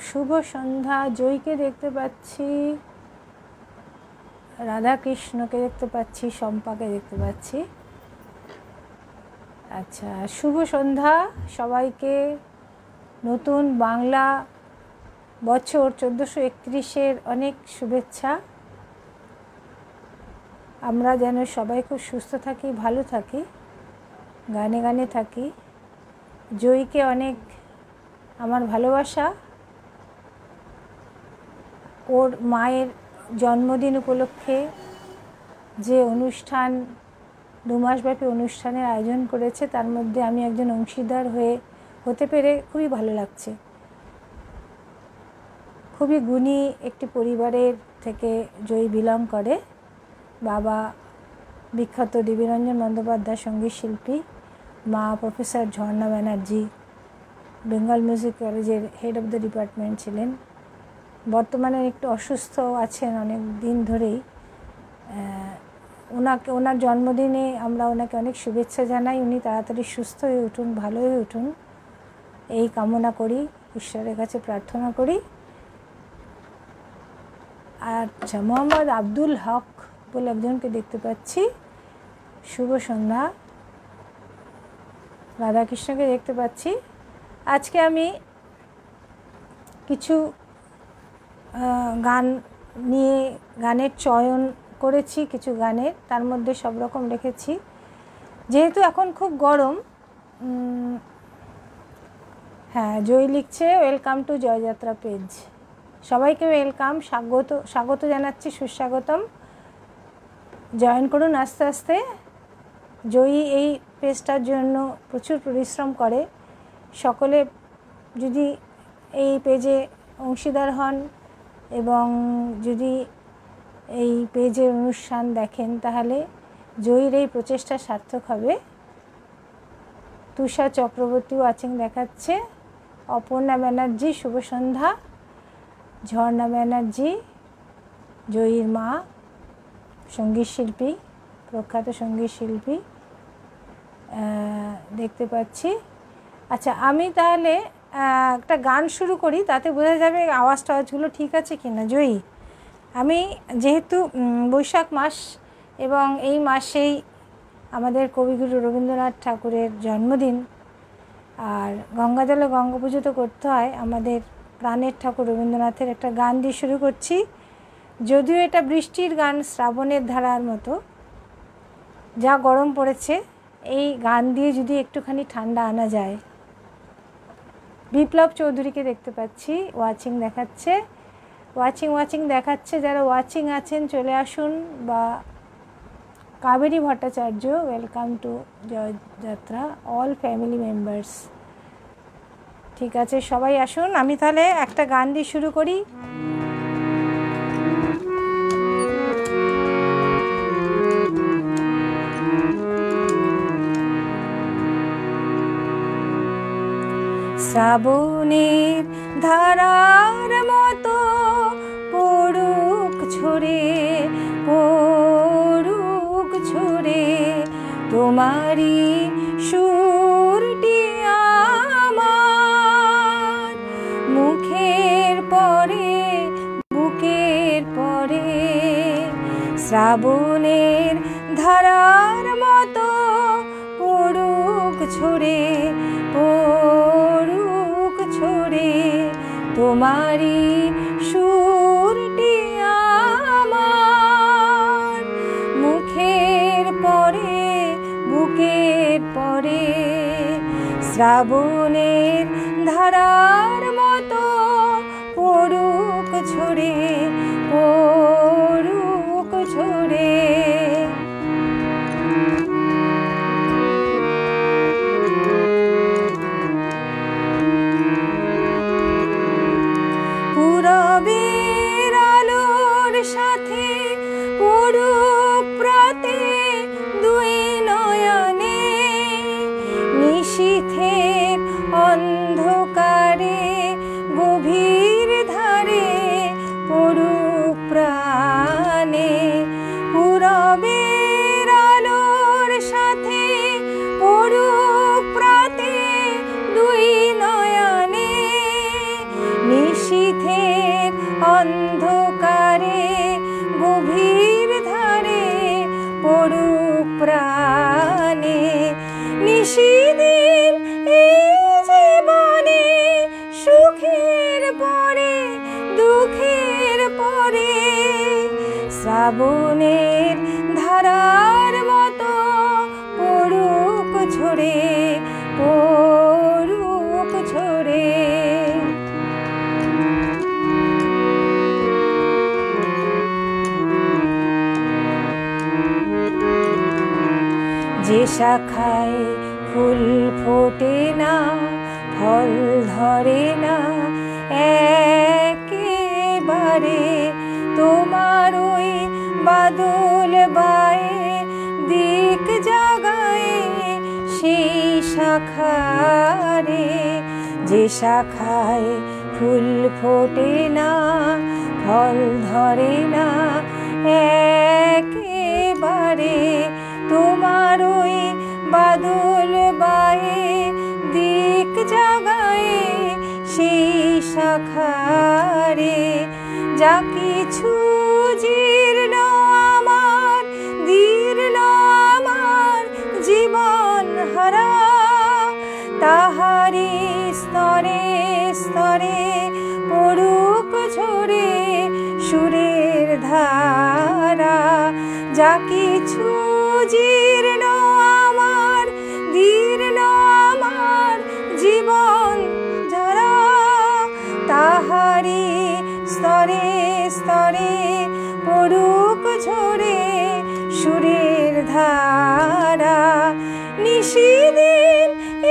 শুভ সন্ধ্যা। জয়কে দেখতে পাচ্ছি, রাধাকৃষ্ণকে দেখতে পাচ্ছি, শম্পাকে দেখতে পাচ্ছি। আচ্ছা, শুভ সন্ধ্যা সবাইকে। নতুন বাংলা বছর 1431-এর অনেক শুভেচ্ছা। আমরা যেন সবাই খুব সুস্থ থাকি, ভালো থাকি, গানে গানে থাকি। জয়কে অনেক আমার ভালোবাসা। ওর মায়ের জন্মদিন উপলক্ষে যে অনুষ্ঠান, 2 মাসব্যাপী অনুষ্ঠানের আয়োজন করেছে, তার মধ্যে আমি একজন অংশীদার হতে পেরে খুবই ভালো লাগছে। খুবই গুণী একটি পরিবারের থেকে জয়ী বিলং করে। বাবা বিখ্যাত দেবীরঞ্জন বন্দ্যোপাধ্যায় সঙ্গীত শিল্পী, মা প্রফেসর ঝর্ণা ব্যানার্জি বেঙ্গল মিউজিক কলেজের হেড অফ দ্য ডিপার্টমেন্ট ছিলেন। বর্তমানে একটু অসুস্থ আছেন অনেক দিন ধরেই। ওনার জন্মদিনে আমরা ওনাকে অনেক শুভেচ্ছা জানাই। উনি তাড়াতাড়ি সুস্থ হয়ে উঠুন, ভালো হয়ে উঠুন, এই কামনা করি, ঈশ্বরের কাছে প্রার্থনা করি। আচ্ছা, মোহাম্মদ আব্দুল হক বলে একজনকে দেখতে পাচ্ছি, শুভ সন্ধ্যা। রাধাকৃষ্ণকে দেখতে পাচ্ছি। আজকে আমি কিছু গানের চয়ন করেছি, কিছু গানের, তার মধ্যে সব রকম রেখেছি। যেহেতু এখন খুব গরম, হ্যাঁ, জয় লিখছে ওয়েলকাম টু জয়যাত্রা পেজ। সবাইকে ওয়েলকাম, স্বাগত জানাচ্ছি, সুস্বাগতম। জয়েন করুন আস্তে আস্তে। জয়ী এই পেজটার জন্য প্রচুর পরিশ্রম করে। সকলে যদি এই পেজে অংশীদার হন এবং যদি এই পেজের অনুষ্ঠান দেখেন, তাহলে জয়ীর এই প্রচেষ্টা সার্থক হবে। তুষার চক্রবর্তীও আছেন দেখাচ্ছে, অপর্ণা ব্যানার্জি শুভ সন্ধ্যা, ঝর্ণা ব্যানার্জি জয়ীর মা, সঙ্গীত শিল্পী, প্রখ্যাত সঙ্গীত শিল্পী দেখতে পাচ্ছি। আচ্ছা, আমি তাহলে একটা গান শুরু করি, তাতে বোঝা যাবে আওয়াজ টাওয়াজগুলো ঠিক আছে কিনা। জয়ী, আমি যেহেতু বৈশাখ মাস এবং এই মাসেই আমাদের কবিগুরু রবীন্দ্রনাথ ঠাকুরের জন্মদিন, আর গঙ্গাজলে গঙ্গা পুজো তো করতে হয়, আমাদের প্রাণের ঠাকুর রবীন্দ্রনাথের একটা গান দিয়ে শুরু করছি। যদিও এটা বৃষ্টির গান, শ্রাবণের ধারার মতো, যা গরম পড়েছে, এই গান দিয়ে যদি একটুখানি ঠান্ডা আনা যায়। বিপ্লব চৌধুরীকে দেখতে পাচ্ছি, ওয়াচিং দেখাচ্ছে, ওয়াচিং দেখাচ্ছে। যারা ওয়াচিং আছেন চলে আসুন। বা Kaveri Bhattacharya, welcome to Joyjatra, all family members. ঠিক আছে, সবাই আসুন। আমি তাহলে একটা গান দিয়ে শুরু করি। শ্রাবণের ধারার মতো পড়ুক ঝরে তোমারি সুরটি আমার মুখের পরে, বুকের পরে। শ্রাবণের ধারার মতো পড়ুক ঝরে তোমারি সুরটি আমার মুখের পরে, বুকের পরে। শ্রাবণের ধারার মতো পড়ুক ঝরে পূরবের আলোর সাথে পড়ুক প্রাতে দুই নয়নে, নিশীথের অন্ধকারে গভীর ধারে পড়ুক নিশিদিন এই জীবনে সুখের পরে দুঃখের পরে শ্রাবণের ধারার মতো পড়ুক ঝরে পড়ুক ঝরে। যে শাখায় ফুল ফোটে না ফল ধরে না একেবারে তোমার ওই বাদল বায়ে দিক জাগায় সেই শাখারে। যে শাখায় ফুল ফোটে না ফল ধরে না একেবারে তোমার ওই বাদল বায়ে দিক জাগায় সেই শাখারে। যা কিছু জীর্ণ আমার দীর্ণ আমার জীবন হারা তাহারি স্তরে স্তরে পড়ুক ঝরে সুরের ধারা। যা কিছু জীর্ণ আমার দীর্ণ আমার জীবন যারা তাহারি স্তরে স্তরে পড়ুক ঝরে সুরের ধারা। নিশিদিন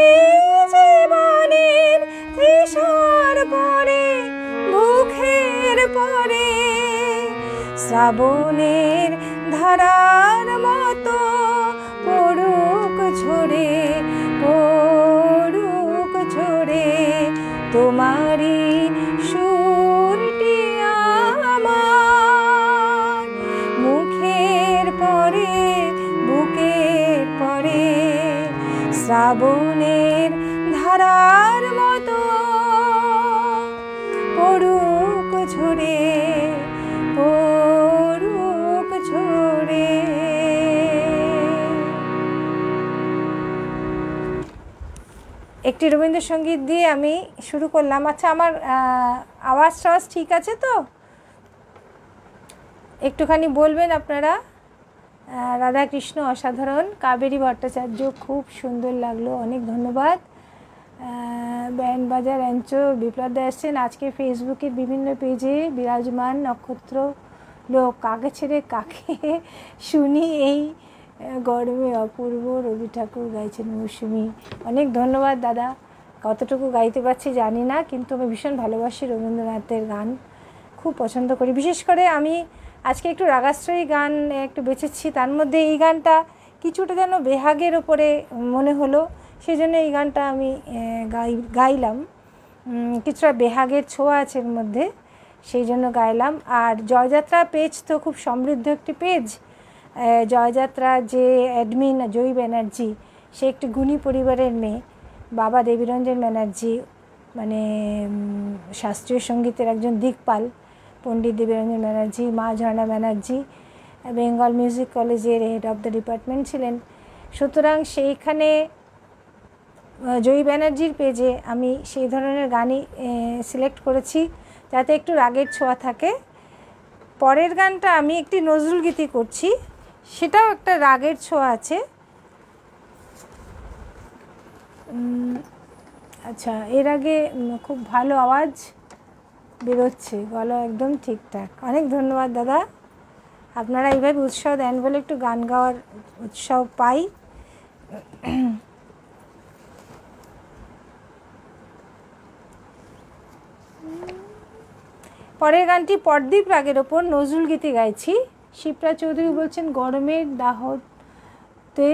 এই জীবনের তৃষার পরে মুখের পরে শ্রাবণের ধারার মতো পড়ুক ঝরে পড়ুক ঝরে তোমারি সুরটি আমার মুখের পরে বুকের পরে শ্রাবণের ধারার মতো পড়ুক ঝরে পড়ুক ঝরে। একটি রবীন্দ্রসঙ্গীত দিয়ে আমি শুরু করলাম। আচ্ছা, আমার আওয়াজ টাওয়াজ ঠিক আছে তো? একটুখানি বলবেন আপনারা। রাধাকৃষ্ণ অসাধারণ, কাবেরী ভট্টাচার্য খুব সুন্দর লাগলো, অনেক ধন্যবাদ। ব্যান্ড বাজার অ্যাঞ্চো বিপ্লবদা এসছেন আজকে ফেসবুকের বিভিন্ন পেজে বিরাজমান নক্ষত্র লোক। কাকে ছেড়ে কাকে শুনি এই গরমে অপূর্ব রবি ঠাকুর গাইছেন মৌসুমি। অনেক ধন্যবাদ দাদা। কতটুকু গাইতে পারছি জানি না, কিন্তু আমি ভীষণ ভালোবাসি রবীন্দ্রনাথের গান, খুব পছন্দ করি। বিশেষ করে আমি আজকে একটু রাগাশ্রয়ী গান একটু বেছেছি, তার মধ্যে এই গানটা কিছুটা যেন বেহাগের ওপরে মনে হলো, সেই জন্য এই গানটা আমি গাইলাম। কিছুটা বেহাগের ছোঁয়া আছে এর মধ্যে, সেই জন্য গাইলাম। আর জয়যাত্রা পেজ তো খুব সমৃদ্ধ একটি পেজ। জয়যাত্রা যে অ্যাডমিন জয়ী ব্যানার্জি, সে একটি গুণী পরিবারের মেয়ে। বাবা দেবীরঞ্জন ব্যানার্জি মানে শাস্ত্রীয় সঙ্গীতের একজন দিকপাল, পণ্ডিত দেবীরঞ্জন ব্যানার্জি, মা ঝর্ণা ব্যানার্জি বেঙ্গল মিউজিক কলেজের হেড অফ দ্য ডিপার্টমেন্ট ছিলেন। সুতরাং সেইখানে জয়ী ব্যানার্জির পেজে আমি সেই ধরনের গানই সিলেক্ট করেছি যাতে একটু রাগের ছোঁয়া থাকে। পরের গানটা আমি একটি নজরুল গীতি করছি, সেটাও একটা রাগের ছোঁয়া আছে। আচ্ছা, এর আগে খুব ভালো আওয়াজ বেরোচ্ছে, গলা একদম ঠিকঠাক। অনেক ধন্যবাদ দাদা, আপনারা এইভাবে উৎসাহ দেন বলে একটু গান গাওয়ার উৎসাহ পাই। পরের গানটি পরদীপ রাগের ওপর নজরুল গীতি গাইছি। শিবরাজ চৌধুরী বলছেন গরমের দাহতে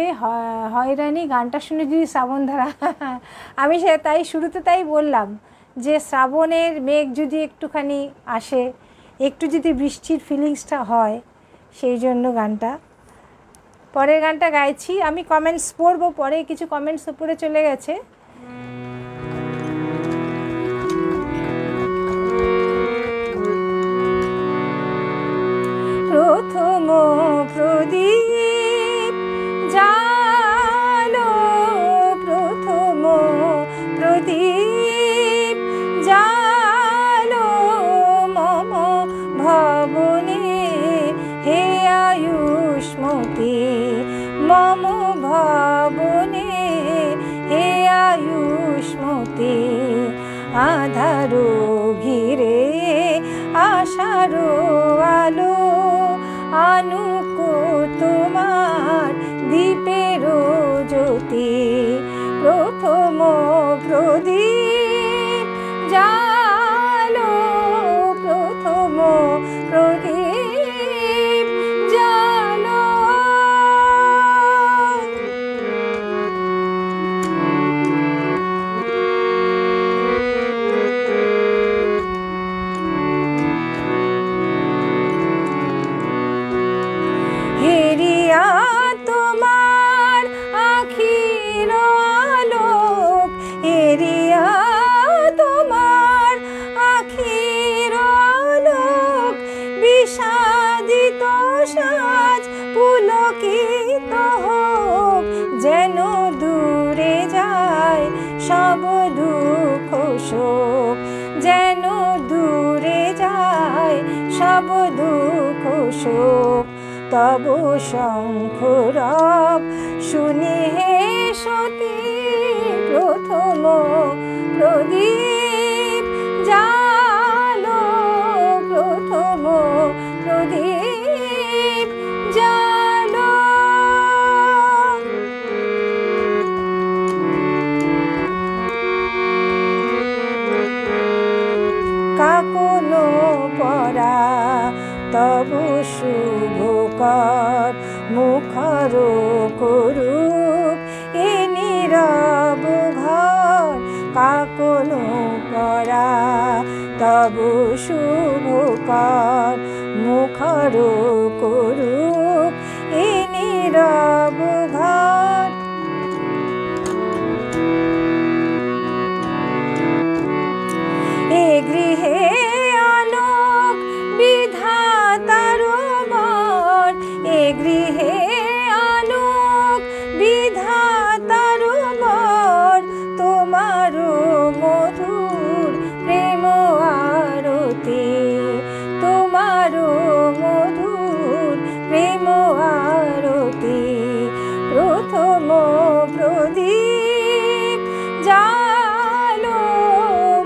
হয়রানি, গানটা শুনে যদি শ্রাবণধারা। আমি তাই শুরুতে তাই বললাম যে শ্রাবণের মেঘ যদি একটুখানি আসে, একটু যদি বৃষ্টির ফিলিংসটা হয়, সেই জন্য গানটা। পরের গানটা গাইছি আমি, কমেন্টস পড়বো পরে, কিছু কমেন্টস উপরে চলে গেছে। প্রথম প্রদীপ জালো ভবনে হে আয়ুষ্মতে আধারো ঘিরে আশারো আলো আনুক তোমার দীপেরও জ্যোতি প্রথম প্রদীপ জালো প্রথম প্রদীপ জালো হেরিয়া তোমার আখির আলোক হেরিয়া তোমার আখির আলোক বিষাদিত সাজ পুলকিত হোক যেন দূরে যায় সব দুঃখ শোক যেন দূরে যায় সব দুঃখ শোক তব শঙ্খরব শুনি হে সতী প্রথম প্রদীপ জালো প্রথম প্রদীপ জালো কাকনো পরা তব শুভকর মুখর করুক এ নীরব ঘর কাকনো পরা তব শুভকর মুখর করুক এ নীরব ঘর এ গৃহে আলোক বিধাতার বর এ গৃহে আলোক বিধাতার বর তোমার মধুর প্রেম আরতি তোমার মধুর প্রেম আরতি প্রথম প্রদীপ জালো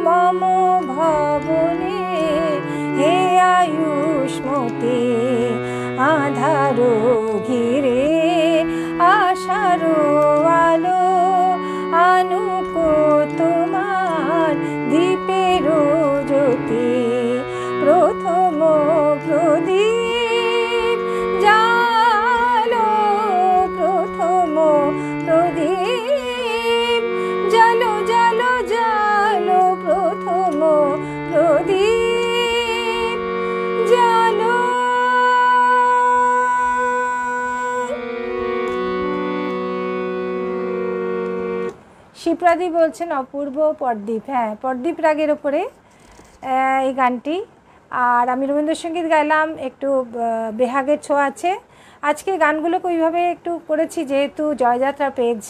মম ভবনে হে আয়ুষ্মতে আধারো ঘিরে আশারো আলো আনুক তোমার দীপেরও জ্যোতি প্রথম প্রদীপ জালো প্রথম প্রদীপ জালো জালো জালো প্রথম প্রদীপ জালো শিপ্রাদি বলছেন অপূর্ব পরদীপ হ্যাঁ পরদীপ রাগের ওপরে এই গানটি আর আমি রবীন্দ্রসঙ্গীত গাইলাম একটু বেহাগের ছোঁয়া আছে আজকের গানগুলোকে ওইভাবে একটু করেছি যেহেতু জয়যাত্রা পেজ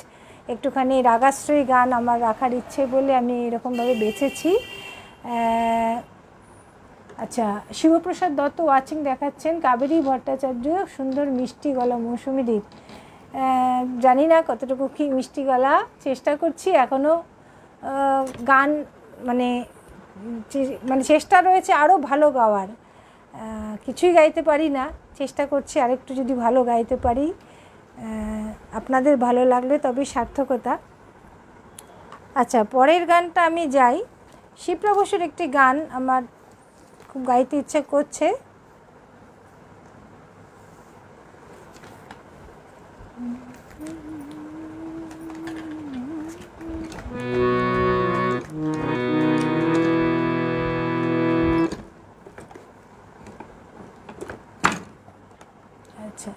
একটুখানি রাগাশ্রয়ী গান আমার রাখার ইচ্ছে বলে আমি এরকমভাবে বেছেছি আচ্ছা শিবপ্রসাদ দত্ত ওয়াচিং দেখাচ্ছেন কাবেরী ভট্টাচার্য সুন্দর মিষ্টি গলা মৌসুমী দ্বীপ জানি না কতটুকু কি মিষ্টি গলা চেষ্টা করছি এখনও গান মানে চেষ্টা রয়েছে আরও ভালো গাওয়ার কিছুই গাইতে পারি না চেষ্টা করছি আরেকটু যদি ভালো গাইতে পারি আপনাদের ভালো লাগলে তবে সার্থকতা আচ্ছা পরের গানটা আমি যাই শিপ্রা বসুর একটি গান আমার খুব গাইতে ইচ্ছে করছে আচ্ছা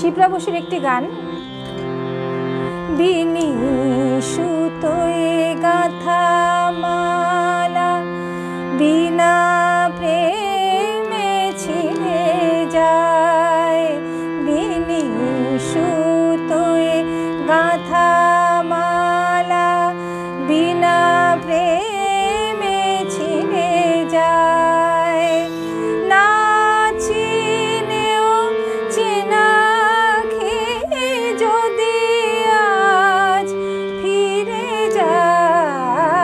শিপ্রা বসুর একটি গান, বিনি সুতোয় গাঁথা মালা বিনা প্রেমে ছিঁড়ে যায়, বিনি সুতোয় গাঁথা মালা বিনা প্রেমে ছিঁড়ে যায়, না চিনেও চেনা খেয়ে যদি আজ ফিরে যায়,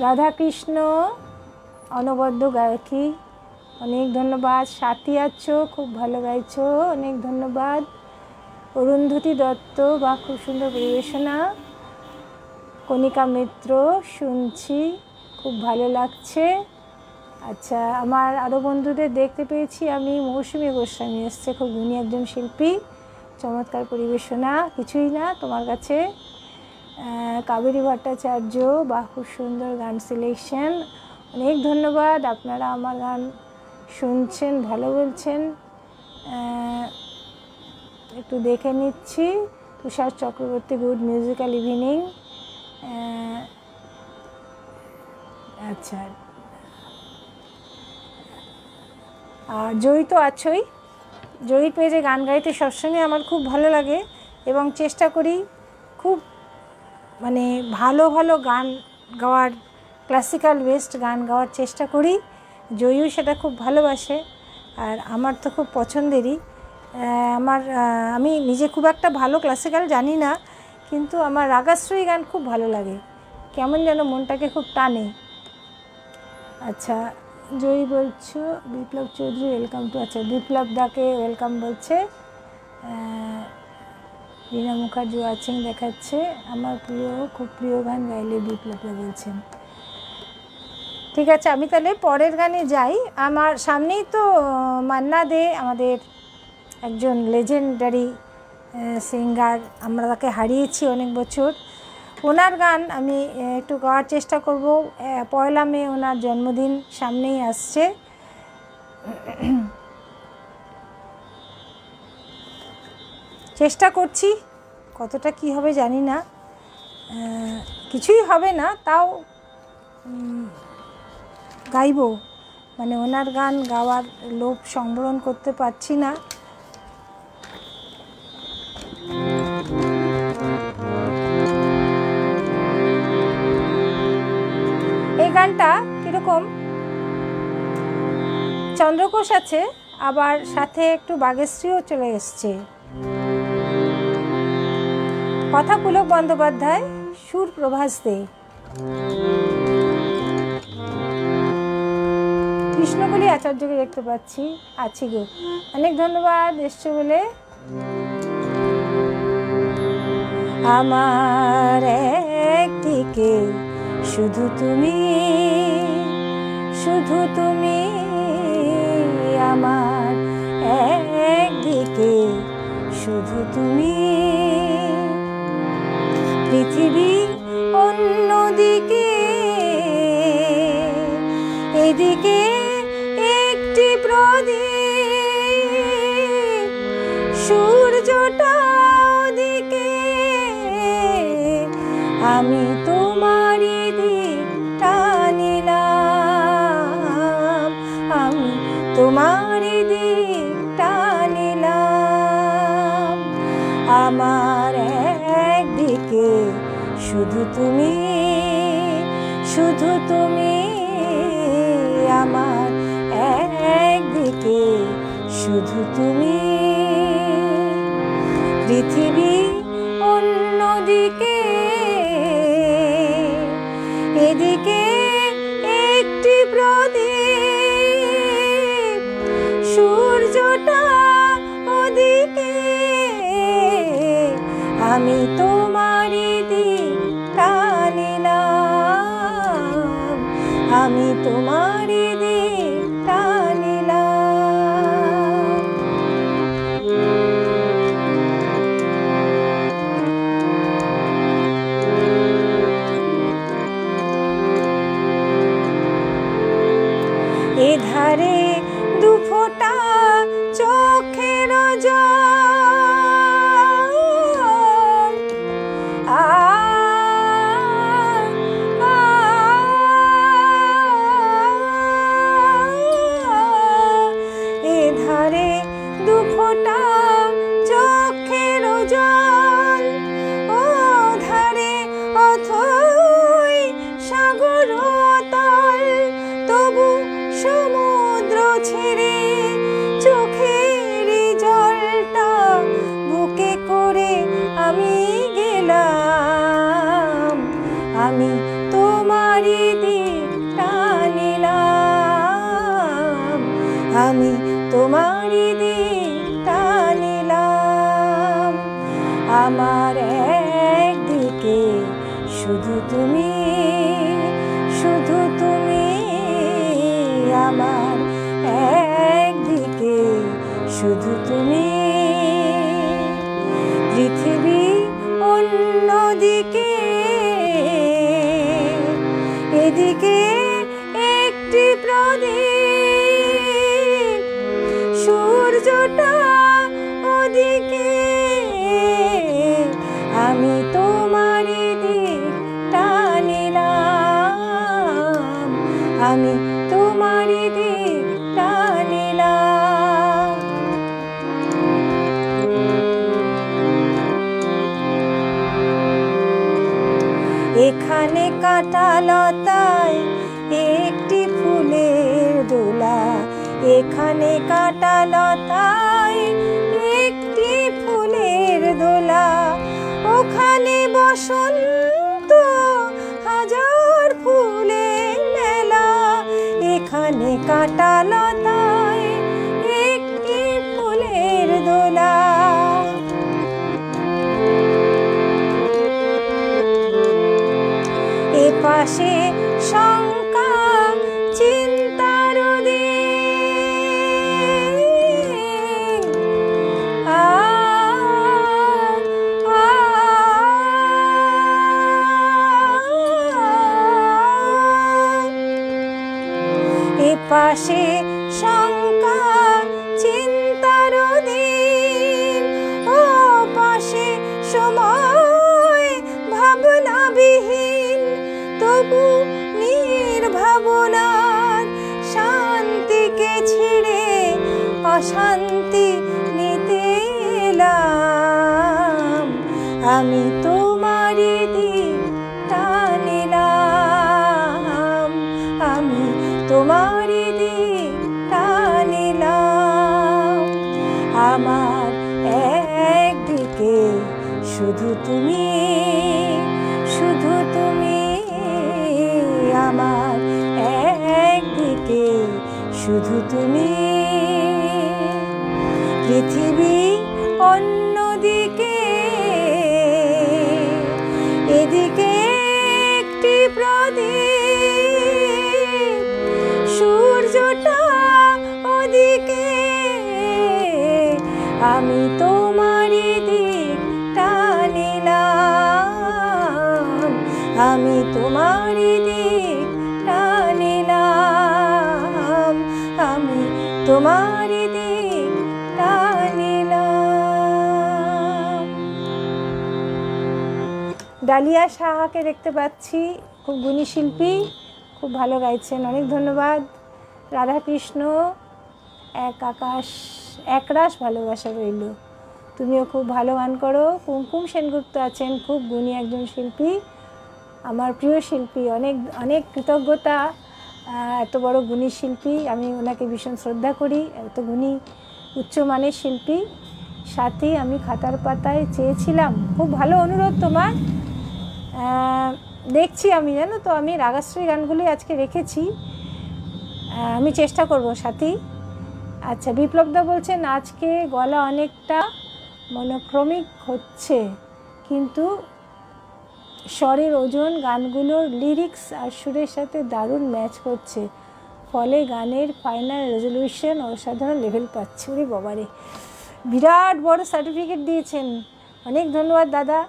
রাধাকৃষ্ণ অনবদ্য গায়কী, অনেক ধন্যবাদ। সাথী আছো, খুব ভালো গাইছো, অনেক ধন্যবাদ। অরুন্ধতী দত্ত, বা খুব সুন্দর পরিবেশনা। কণিকা মিত্র, শুনছি, খুব ভালো লাগছে। আচ্ছা, আমার আরও বন্ধুদের দেখতে পেয়েছি আমি। মৌসুমী গোস্বামী এসছে, খুব গুণী একজন শিল্পী, চমৎকার পরিবেশনা, কিছুই না তোমার কাছে। কাবেরী ভট্টাচার্য, বা খুব সুন্দর গান সিলেকশন, অনেক ধন্যবাদ। আপনারা আমার গান শুনছেন, ভালো বলছেন। একটু দেখে নিচ্ছি। তুষার চক্রবর্তী, গুড মিউজিক্যাল ইভিনিং। আচ্ছা, আর জয়ী তো আছোই। জয়ীর পেজে গান গাইতে সবসময় আমার খুব ভালো লাগে এবং চেষ্টা করি খুব মানে ভালো ভালো গান গাওয়ার, ক্লাসিক্যাল বেস্ট গান গাওয়ার চেষ্টা করি। জয়ীও সেটা খুব ভালোবাসে, আর আমার তো খুব পছন্দেরই। আমি নিজে খুব একটা ভালো ক্লাসিক্যাল জানি না, কিন্তু আমার রাগাশ্রয়ী গান খুব ভালো লাগে, কেমন যেন মনটাকে খুব টানে। আচ্ছা, জয়ী বলছো বিপ্লব চৌধুরী ওয়েলকাম টু। আচ্ছা, বিপ্লব দাকে ওয়েলকাম বলছে। রীনা মুখার্জি ওয়াচিং দেখাচ্ছে। আমার প্রিয়, খুব প্রিয় গান গাইলে বিপ্লবদা বলছেন। ঠিক আছে, আমি তাহলে পরের গানে যাই। আমার সামনেই তো মান্না দে, আমাদের একজন লেজেন্ডারি সিঙ্গার, আমরা তাকে হারিয়েছি অনেক বছর। ওনার গান আমি একটু গাওয়ার চেষ্টা করব। 1 মে ওনার জন্মদিন সামনেই আসছে। চেষ্টা করছি, কতটা কি হবে জানি না, কিছুই হবে না, তাও গাইব। মানে ওনার গান গাওয়ার লোভ সংবরণ করতে পারছি না। এই গানটা কীরকম, চন্দ্রকোষ আছে, আবার সাথে একটু বাগেশ্রীও চলে এসছে। কথা পুলক বন্দ্যোপাধ্যায়, সুর প্রভাস দে। কৃষ্ণকলি আচার্যকে দেখতে পাচ্ছি, আছি গো, অনেক ধন্যবাদ এসছো বলে। আমার একদিকে শুধু তুমি, শুধু তুমি, আমার একদিকে শুধু তুমি, পৃথিবী অন্যদিকে, এদিকে একটি প্রদীপ, সূর্যটা ওদিকে, আমি তোমারই দিকটা নিলাম, আমি তোমারই দিকটা নিলাম। আমার একদিকে শুধু তুমি, শুধু তুমি, আমার একদিকে শুধু তুমি, পৃথিবী অন্যদিকে, এদিকে একটি প্রদীপ, সূর্যটা ওদিকে, আমি তোমারই দিকটা নিলাম, আমি তোমারই দিকটা নিলাম। এধারে দুফোঁটা চোখের জল, আমার একদিকে শুধু তুমি, শুধু তুমি, আমার একদিকে শুধু তুমি, পৃথিবী অন্যদিকে, এদিকে একটি প্রদীপ, সূর্যটা ওদিকে, আমি তোমারই দিক টানিলাম, আমি তোমারই দিক টানিলাম। এখানে কাঁটা লতায় একটি ফুলের দোলা, এখানে কাঁটা লতায় একটি ফুলের দোলা, ওখানে বসন্ত হাজার ফুলের মেলা, এখানে কাঁটা লতায় একটি ফুলের দোলা। এপাশে শঙ্কা চিন্তার দিন, এপাশে শঙ্কা চিন্তার দিন, ও পাশে সময় ভাবনাবিহীন, তবু নির্ভাবনার শান্তিকে ছেড়ে অশান্তি নিতে এলাম, আমি তোমারই দিক টানিলাম, আমি তোমারই দিক টানিলাম। আমার একদিকে শুধু তুমি, শুধু তুমি, আমার একদিকে শুধু তুমি, পৃথিবী অন্যদিকে, এদিকে একটি প্রদীপ, সূর্যটা ওদিকে, আমি তোমারই দিক টানিলাম, আমি তোমারই দিক টানিলাম, আমি তোমারই দিক টানিলাম। ডালিয়া সাহাকে দেখতে পাচ্ছি, খুব গুণী শিল্পী, খুব ভালো গাইছেন, অনেক ধন্যবাদ। রাধাকৃষ্ণ এক আকাশ একরাশ ভালোবাসা রইল, তুমিও খুব ভালো গান করো। কুমকুম সেনগুপ্ত আছেন, খুব গুণী একজন শিল্পী, আমার প্রিয় শিল্পী, অনেক অনেক কৃতজ্ঞতা, এত বড় গুণী শিল্পী, আমি ওনাকে ভীষণ শ্রদ্ধা করি, এত গুণী উচ্চমানের শিল্পী। সাথী আমি খাতার পাতায় চেয়েছিলাম, খুব ভালো অনুরোধ তোমার, দেখছি আমি, জানো তো আমি রাগাশ্রী গানগুলি আজকে রেখেছি, আমি চেষ্টা করব সাথী। আচ্ছা, বিপ্লবদা বলছেন আজকে গলা অনেকটা মনোক্রমিক হচ্ছে, কিন্তু স্বরের ওজন গানগুলোর লিরিক্স আর সুরের সাথে দারুণ ম্যাচ করছে, ফলে গানের ফাইনাল রেজলিউশন অসাধারণ লেভেল পাচ্ছে। ওরে বাবারে, বিরাট বড় সার্টিফিকেট দিয়েছেন, অনেক ধন্যবাদ দাদা।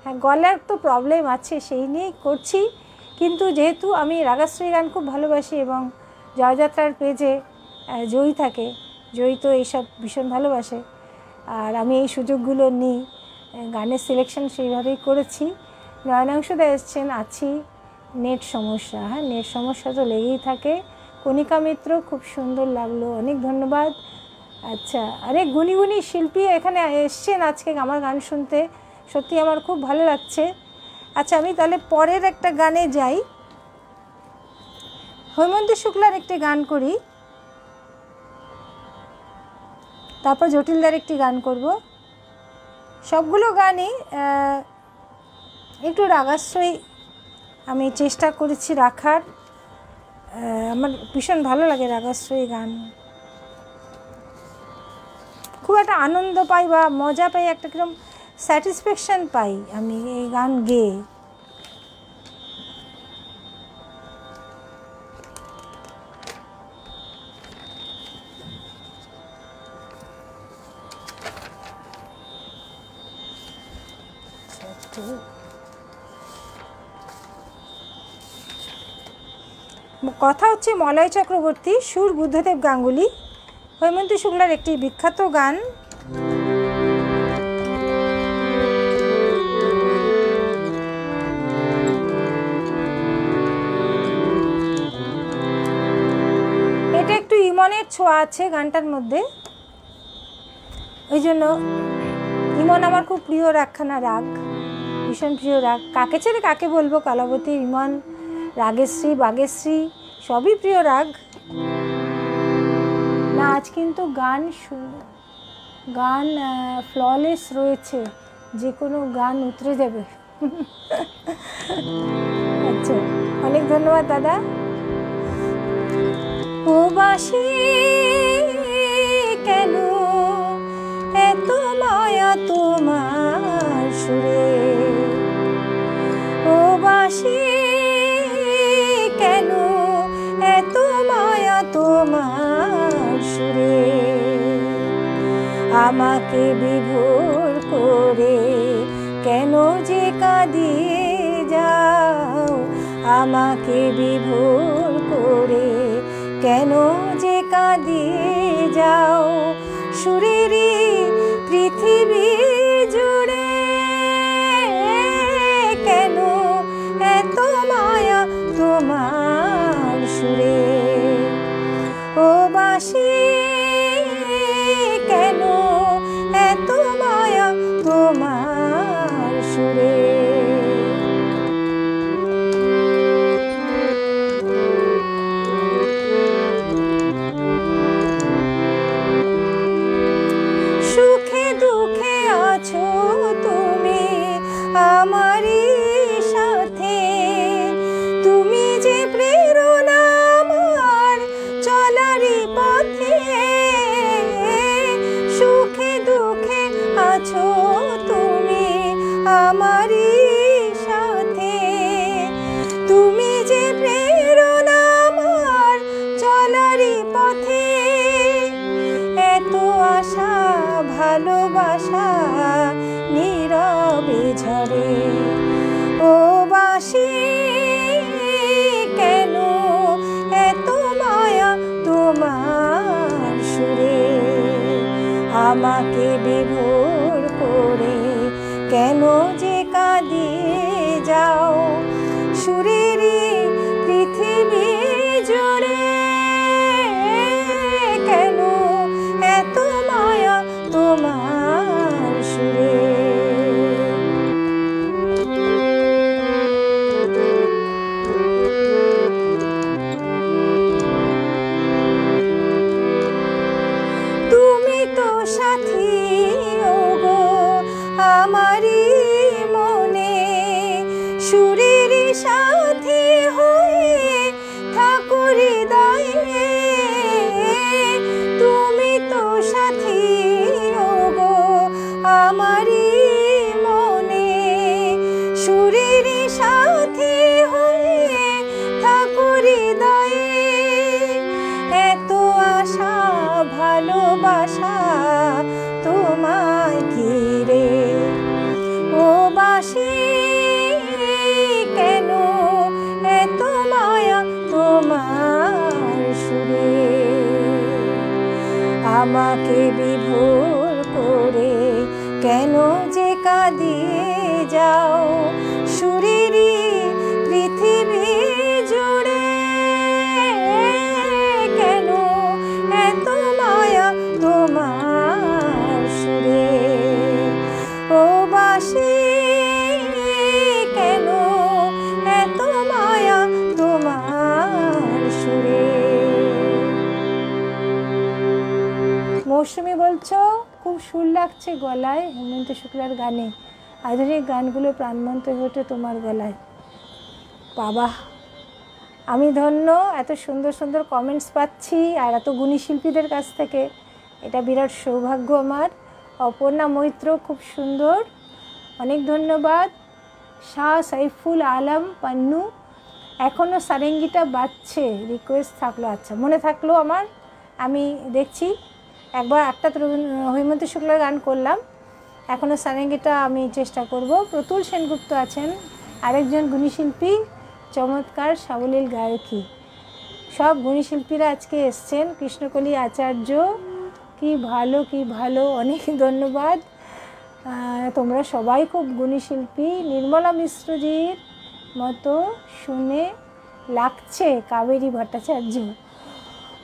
হ্যাঁ, গলার তো প্রবলেম আছে, সেই নিয়েই করছি, কিন্তু যেহেতু আমি রাগাশ্রী গান খুব ভালোবাসি এবং জয়যাত্রার পেজে জয়ী থাকে, জয়ী তো এইসব ভীষণ ভালোবাসে, আর আমি এই সুযোগগুলো নিই, গানের সিলেকশন সেইভাবেই করেছি। নয়নাংশদা এসছেন, আছি, নেট সমস্যা, হ্যাঁ নেট সমস্যা তো লেগেই থাকে। কণিকা মিত্র, খুব সুন্দর লাগলো, অনেক ধন্যবাদ। আচ্ছা, অনেক গুণী গুণী শিল্পী এখানে এসছেন আজকে আমার গান শুনতে, সত্যি আমার খুব ভালো লাগছে। আচ্ছা, আমি তাহলে পরের একটা গানে যাই, হৈমন্তী শুক্লার একটি গান করি, তারপর জটিলদার একটি গান করব। সবগুলো গানই একটু রাগাশ্রয়ী আমি চেষ্টা করেছি রাখার, আমার ভীষণ ভালো লাগে রাগাশ্রয়ী গান, খুব একটা আনন্দ পাই বা মজা পাই, একটা কিরকম স্যাটিসফ্যাকশান পাই আমি এই গান গেয়ে। কথা হচ্ছে মলয় চক্রবর্তী, সুর বুদ্ধদেব গাঙ্গুলি, হৈমন্তী শুক্লার একটি বিখ্যাত গান। এটা একটু ইমনের ছোঁয়া আছে গানটার মধ্যে, ওই জন্য ইমন আমার খুব প্রিয় রাগখানা রাগ, ভীষণ প্রিয় রাগ। কাকে ছেড়ে কাকে বলবো, কালাবতী, ইমন, রাগেশ্রী, বাগেশ্রী সবই প্রিয় রাগ। না আজ কিন্তু গান ফ্ললেস রয়েছে, যে কোনো গান উতরে যাবে। আচ্ছা, অনেক ধন্যবাদ দাদা। ও বাঁশি কেন এত মায়া তোমার সুরে, ও বাঁশি কেন এত মায়া তোমার সুরে, আমাকে বিভোর করে কেন যে কাঁদিয়ে যাও, আমাকে বিভোর করে কেন যে কাঁদিয়ে যাও, সুরেরই পৃথিবী জুড়ে কেন এত মায়া তোমার সুরে, ও বাঁশি কেন এত মায়া তোমার সুরে। সুখে দুঃখে আছো তুমি আমারই সাথে, তুমি যে প্রেরণা আমার চলারই পথে, সুখে দুঃখে আছো তুমি আমারই সাথে, তুমি যে প্রেরণা আমার চলারই পথে, এত আশা ভালোবাসা নীরবে ঝরে, ও বাঁশি কেন এত মায়া তোমার সুরে, আমাকে বিভোর করে কেন যে কাঁদিয়ে যাও, সুরেরই পৃথিবী জুড়ে কেন এত মায়া তোমার সুরে। তুমি তো সাথী ওগো আমারই মনে, সুরের সাথী হয়ে থাকো হৃদয়ে, তুমি তো সাথী ওগো আমারই মনে, সুরের সাথী হয়ে থাকো হৃদয়ে, এত আশা ভালোবাসা তোমায় ঘিরে, ও বাঁশি কেন এত মায়া তোমার সুরে, আমাকে বিভোর করে কেন যে কাঁদিয়ে যাও, সুরেরই পৃথিবী জুড়ে কেন এত মায়া তোমার সুরে, ও বাঁশি কেন এত মায়া তোমার সুরে। মৌসুমি বলছো খুব সুর লাগছে গলায় হেমন্ত শুক্লার গানে, আধুনিক গানগুলো প্রাণবন্ত হয়ে ওঠে তোমার গলায়। বাবা, আমি ধন্য, এত সুন্দর সুন্দর কমেন্টস পাচ্ছি আর এত গুণী শিল্পীদের কাছ থেকে, এটা বিরাট সৌভাগ্য আমার। অপর্ণা মৈত্র খুব সুন্দর, অনেক ধন্যবাদ। শাহ সাইফুল আলম পান্নু, এখনও সারেঙ্গিটা বাজছে, রিকোয়েস্ট থাকলো। আচ্ছা, মনে থাকলো আমার, আমি দেখছি। একবার একটা তো হৈমন্তী শুক্লার গান করলাম, এখনও সারেঙ্গিটা আমি চেষ্টা করব। প্রতুল সেনগুপ্ত আছেন, আরেকজন গুণীশিল্পী, চমৎকার সাবলীল গায়কী। সব গুণীশিল্পীরা আজকে এসছেন। কৃষ্ণকলি আচার্য, কি ভালো কি ভালো, অনেক ধন্যবাদ। তোমরা সবাই খুব গুণীশিল্পী। নির্মলা মিশ্রজির মতো শুনে লাগছে কাবেরী ভট্টাচার্য।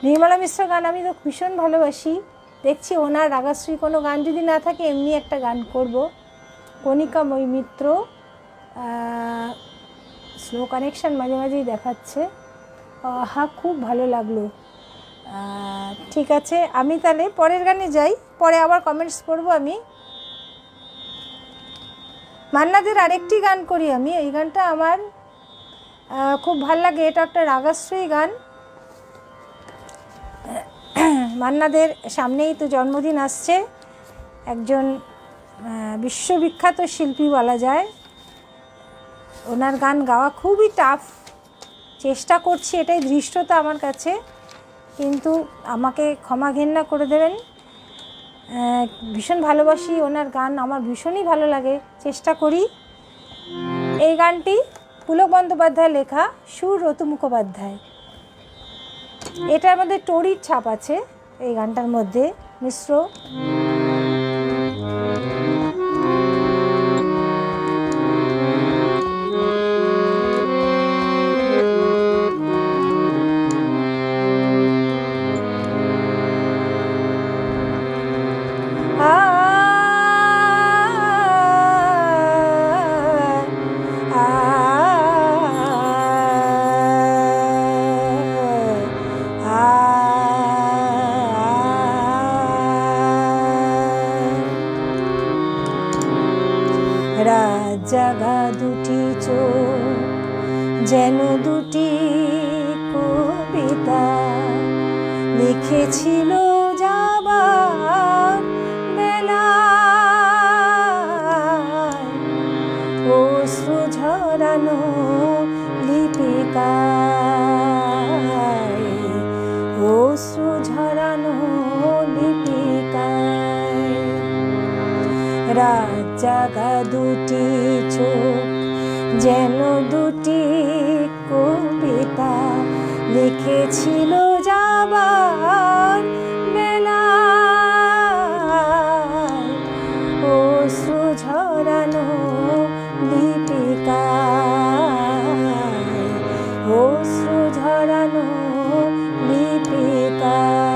নির্মলা মিশ্র গান আমি তো ভীষণ ভালোবাসি। দেখছি ওনার রাগাশ্রী কোনো গান যদি না থাকে এমনি একটা গান করব। কণিকা মিত্র, স্লো কানেকশান মাঝে মাঝেই দেখাচ্ছে। হ্যাঁ, খুব ভালো লাগলো। ঠিক আছে, আমি তাহলে পরের গানে যাই, পরে আবার কমেন্টস করব। আমি মান্নাদের আরেকটি গান করি। আমি এই গানটা আমার খুব ভাল লাগে, এটা একটা রাগাশ্রী গান। মান্নাদের সামনেই তো জন্মদিন আসছে, একজন বিশ্ববিখ্যাত শিল্পী বলা যায়। ওনার গান গাওয়া খুবই টাফ, চেষ্টা করছি, এটাই ধৃষ্টতা আমার কাছে, কিন্তু আমাকে ক্ষমা ঘেন্না করে দেবেন। ভীষণ ভালোবাসি ওনার গান, আমার ভীষণই ভালো লাগে, চেষ্টা করি। এই গানটি পুলক বন্দ্যোপাধ্যায় লেখা, সুর রতু মুখোপাধ্যায়। এটার মধ্যে টরির ছাপ আছে এই গানটার মধ্যে। মিশ্র জাগা দুটি চোখ যেন দুটি কবিতা লিখেছিল যাবার বেলায়, অশ্রু ঝরানো লিপিকায়, অশ্রু ঝরানো লিপিকায়। রাত জাগা দুটি চোখ যেন দুটি কবিতা লিখেছিল যাবার বেলায়, অশ্রু ঝরানো লিপিকায়, অশ্রু ঝরানো লিপিকায়।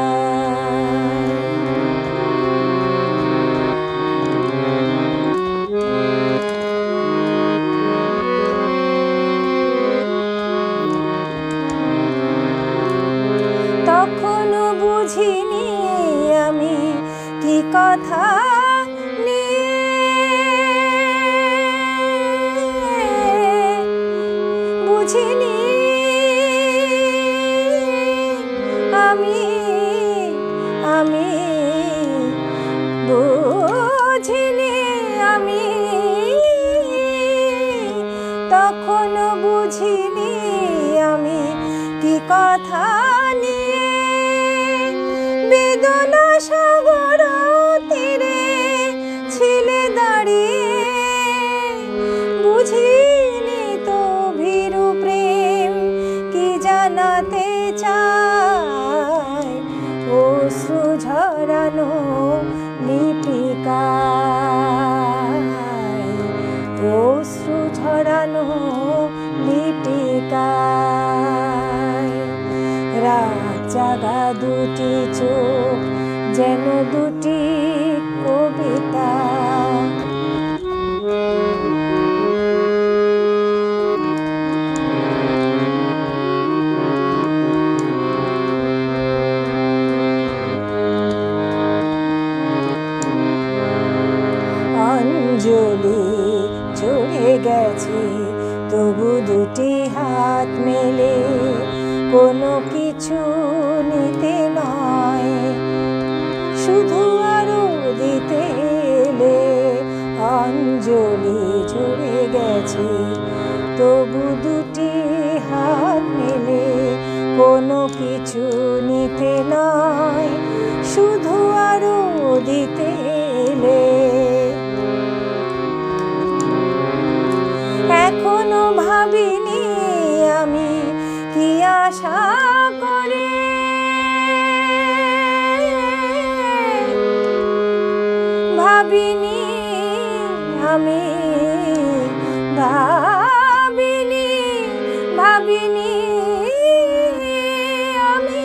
তখনও বুঝিনি আমি কি কথা বুঝিনি আমি বুঝিনি আমি, তখনও বুঝিনি আমি কি কথা বেদনা সাগর তীরে ছিলে দাঁড়িয়ে, বুঝিনি তো ভীরু প্রেম কি জানাতে চায়, অশ্রু ঝরানো লিপিকায়, অশ্রু ঝরানো লিপিকায়। রাত জাগা দুটি চোখ যেন দুটি কবিতা, অঞ্জলি চড়ে গেছে তবু দুটি হাত মেলে, কোনো কিছু নিতে নয় শুধু আরো দিতে এলে। অঞ্জলি জলে ঝরে গেছে, তবু দুটি হাত মেলে কোনো কিছু নিতে নয়, শুধু আরো দিতে এলে। এখনো ভাবিনি আমি কি আশা করে, ভাবিনি আমি, ভাবিনি ভাবিনি আমি,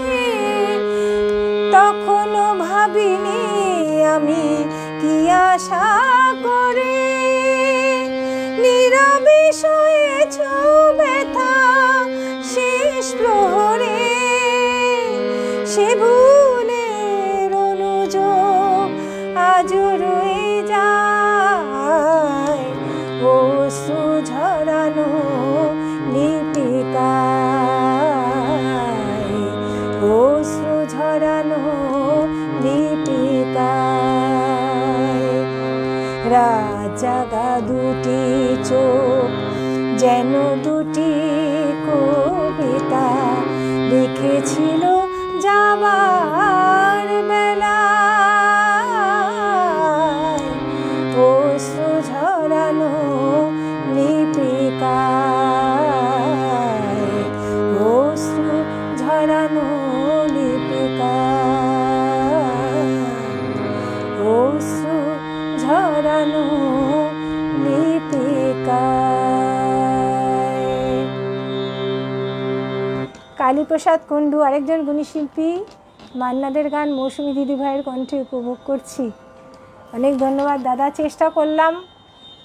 তখনও ভাবিনি আমি কি আশা করে। নীরবে সয়েছ ব্যথা শেষ প্রহরে, সে ভুলের অনুযোগ আজও রয়ে যায়, অশ্রু ঝরানো লিপিকায়, অশ্রু ঝরানো লিপিকায়। রাত জাগা দুটি চোখ যেন দুটি কবিতা লিখেছিল যাবার বেলায়, অশ্রু ঝরানো লিপিকায়, অশ্রু ঝরানো লিপিকায়, অশ্রু ঝরানো লিপিকায়। কালীপ্রসাদ কুণ্ডু আরেকজন গুণী শিল্পী, মান্নাদের গান মৌসুমী দিদিভাইয়ের কণ্ঠে উপভোগ করছি। অনেক ধন্যবাদ দাদা। চেষ্টা করলাম,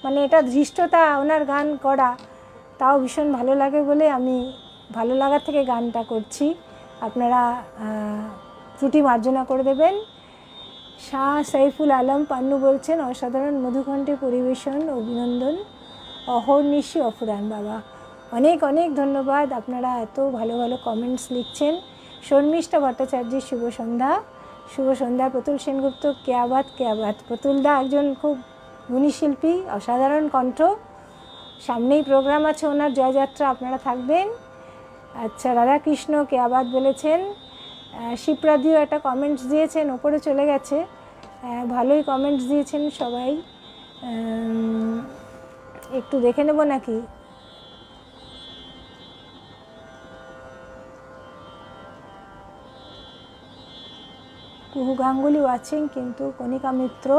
মানে এটা ধৃষ্টতা ওনার গান করা, তাও ভীষণ ভালো লাগে বলে আমি ভালো লাগার থেকে গানটা করছি। আপনারা ত্রুটি মার্জনা করে দেবেন। শাহ সাইফুল আলম পান্নু বলছেন, অসাধারণ মধুকণ্ঠে পরিবেশন, অভিনন্দন, অহর্নিশি অফুরান। বাবা অনেক অনেক ধন্যবাদ, আপনারা এত ভালো ভালো কমেন্টস লিখছেন। শর্মিষ্ঠা ভট্টাচার্যের শুভ সন্ধ্যা। শুভ সন্ধ্যা প্রতুল সেনগুপ্ত, কেয়াবাত কেয়াবাত। প্রতুলদা একজন খুব গুণী শিল্পী, অসাধারণ কণ্ঠ। সামনেই প্রোগ্রাম আছে ওনার জয়যাত্রা, আপনারা থাকবেন। আচ্ছা, রাধাকৃষ্ণ কেয়াবাত বলেছেন। শিপ্রাদিও একটা কমেন্টস দিয়েছেন, ওপরে চলে গেছে। ভালোই কমেন্টস দিয়েছেন সবাই, একটু দেখে নেব নাকি। কুহু গাঙ্গুলি ওয়াচিং, কিন্তু কণিকা মিত্র,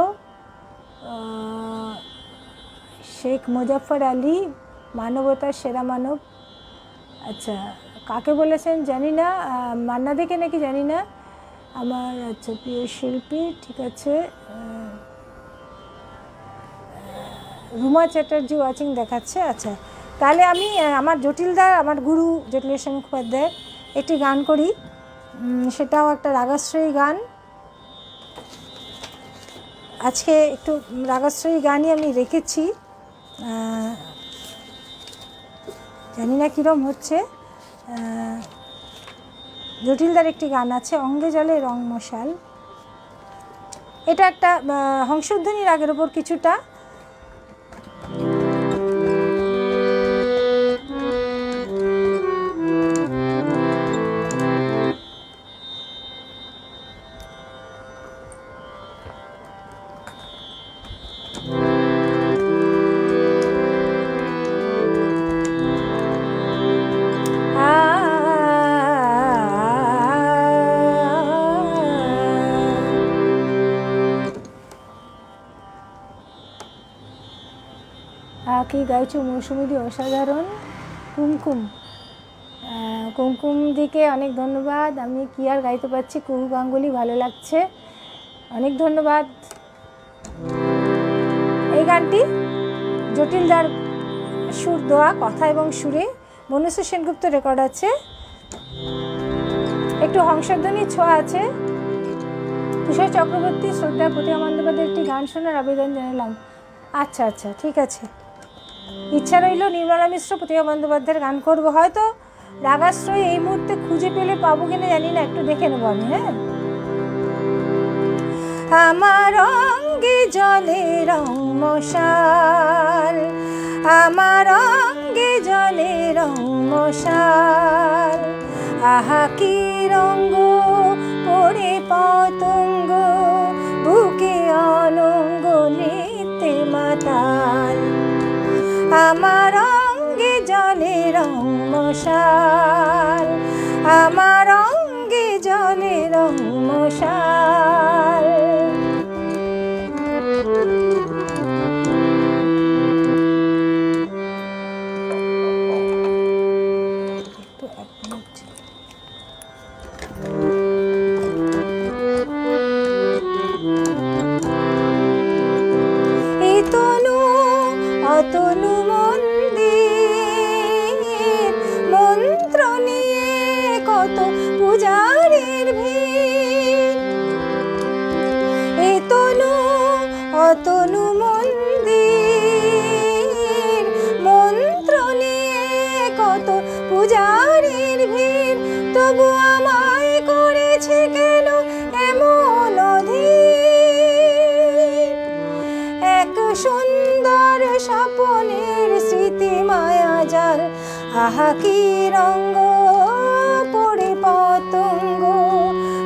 শেখ মুজাফর আলী, মানবতার সেরা মানব। আচ্ছা, কাকে বলেছেন জানি না, মান্না দেখে নাকি জানি না আমার। আচ্ছা, প্রিয় শিল্পী, ঠিক আছে। রুমা চ্যাটার্জি ওয়াচিং দেখাচ্ছে। আচ্ছা, তাহলে আমি আমার জটিলদা, আমার গুরু জটিলেশ মুখোপাধ্যায় একটি গান করি, সেটাও একটা রাগাশ্রয়ী গান। আজকে একটু রাগাশ্রয়ী গানই আমি রেখেছি, জানি না কীরম হচ্ছে। জটিলদার একটি গান আছে, অঙ্গে জলে রং মশাল। এটা একটা হংসধ্বনি রাগের ওপর কিছুটা। কি গাইছো মৌসুমীদি, অসাধারণ। কুমকুম, কুমকুম দিকে অনেক ধন্যবাদ। আমি কি আর গাইতে পারছি, কুহু গাঙ্গুলি ভালো লাগছে, অনেক ধন্যবাদ। এই গানটি জটিলদার সুর দেওয়া, কথা এবং সুরে, মনুষ্য সেনগুপ্ত রেকর্ড আছে, একটু হংসধ্বনি ছোঁয়া আছে। তুষার চক্রবর্তী, শ্রদ্ধা প্রতিমা বন্দ্যোপাধ্যায়ের একটি গান শোনার আবেদন জানালাম। আচ্ছা আচ্ছা, ঠিক আছে, ইচ্ছা রইল। নির্মলা মিশ্র, প্রতিমা বন্দ্যোপাধ্যায়ের গান করবো, হয়তো রাগাশ্রয় এই মুহূর্তে খুঁজে পেলে পাবো কিনা জানি না, একটু দেখে নেবো আমি। হ্যাঁ, আমার অঙ্গে জলে রং মশাল, আমার অঙ্গে জলে রং মশাল। আহা কি রঙ্গ পড়ে পতঙ্গ, বুকে অনঙ্গ নিত্যে মাতাল। আমার অঙ্গে জলে রং মশাল, আমার অঙ্গে জলে রং মশাল। এই তনু অতনু মন্দির, মন্ত্র নিয়ে কত পূজারীর ভিড়। এই তনু অতনু মন্দির, মন্ত্র নিয়ে কত পূজারীর ভিড়। তবু আমায় করেছে কেন এমন অধীর? এক সুন্দর স্বপনের স্মৃতি মায়া জাল, আহা কি রঙ্গ পড়ে পতঙ্গ,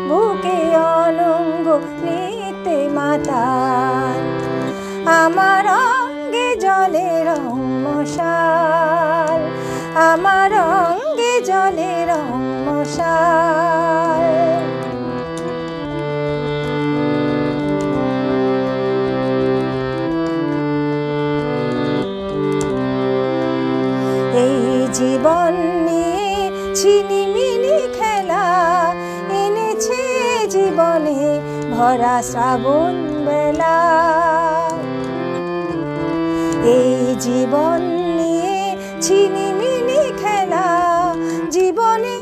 বুকে অনঙ্গ নিত্যে মাতাল। আমার অঙ্গে জলে রং মশাল, আমার অঙ্গে জলে রং মশাল। এই জীবন নিয়ে ছিনিমিনি খেলা, এনেছে জীবনে ভরা শ্রাবণ বেলা। এই জীবন নিয়ে ছিনিমিনি খেলা, জীবনে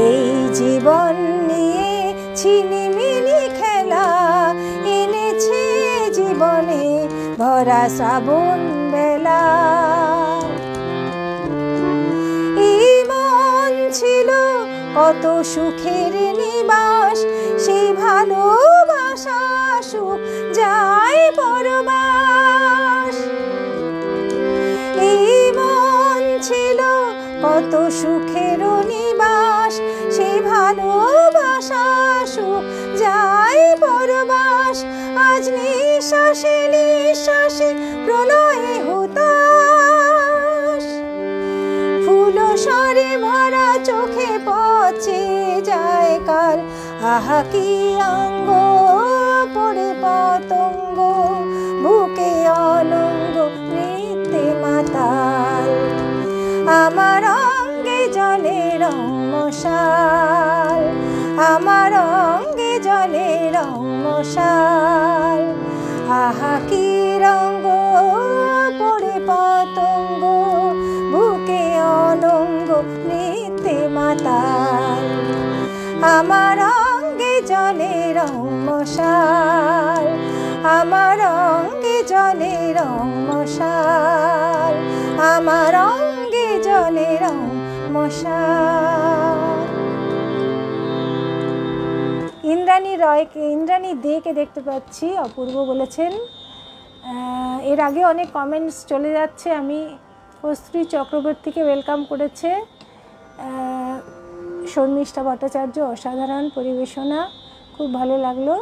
এই জীবন নিয়ে ছিনিমিনি খেলা, এনেছে জীবনে ভরা শ্রাবণ বেলা। এই মন ছিল কত সুখের নিবাস, সেই ভালোবাসা সুখ যায় পরবাস। এই মন ছিল কত সুখের নিবাস, সেই ভালোবাসা সুখ যায় পরবাস। আজ নিঃশ্বাসে নিঃশ্বাসে প্রণয়ে হুতাশ, ফুল স্বরে ভরা চোখে পচে যায় কাল। আহা কি অঙ্গ পড়ে পতঙ্গ, বুকে অনঙ্গ নিত্যে মাতাল। আমার অঙ্গে জলে রং মশাল, আমার অঙ্গে জলে রং মশাল। আহা কি রঙ্গ পড়ে পতঙ্গ, বুকে অনঙ্গ নিত্যে মাতাল। আমার অঙ্গে জলে রং মশাল, আমার অঙ্গে জলে রং মশাল, আমার অঙ্গে জলে রং মশাল। ইন্দ্রাণী দেকে দেখতে পাচ্ছি, অপূর্ব বলেছেন। এর আগে অনেক কমেন্টস চলে যাচ্ছে। আমি কস্তুরী চক্রবর্তীকে ওয়েলকাম করেছে। শর্মিষ্ঠা ভট্টাচার্য অসাধারণ পরিবেশনা, খুব ভালো লাগলো।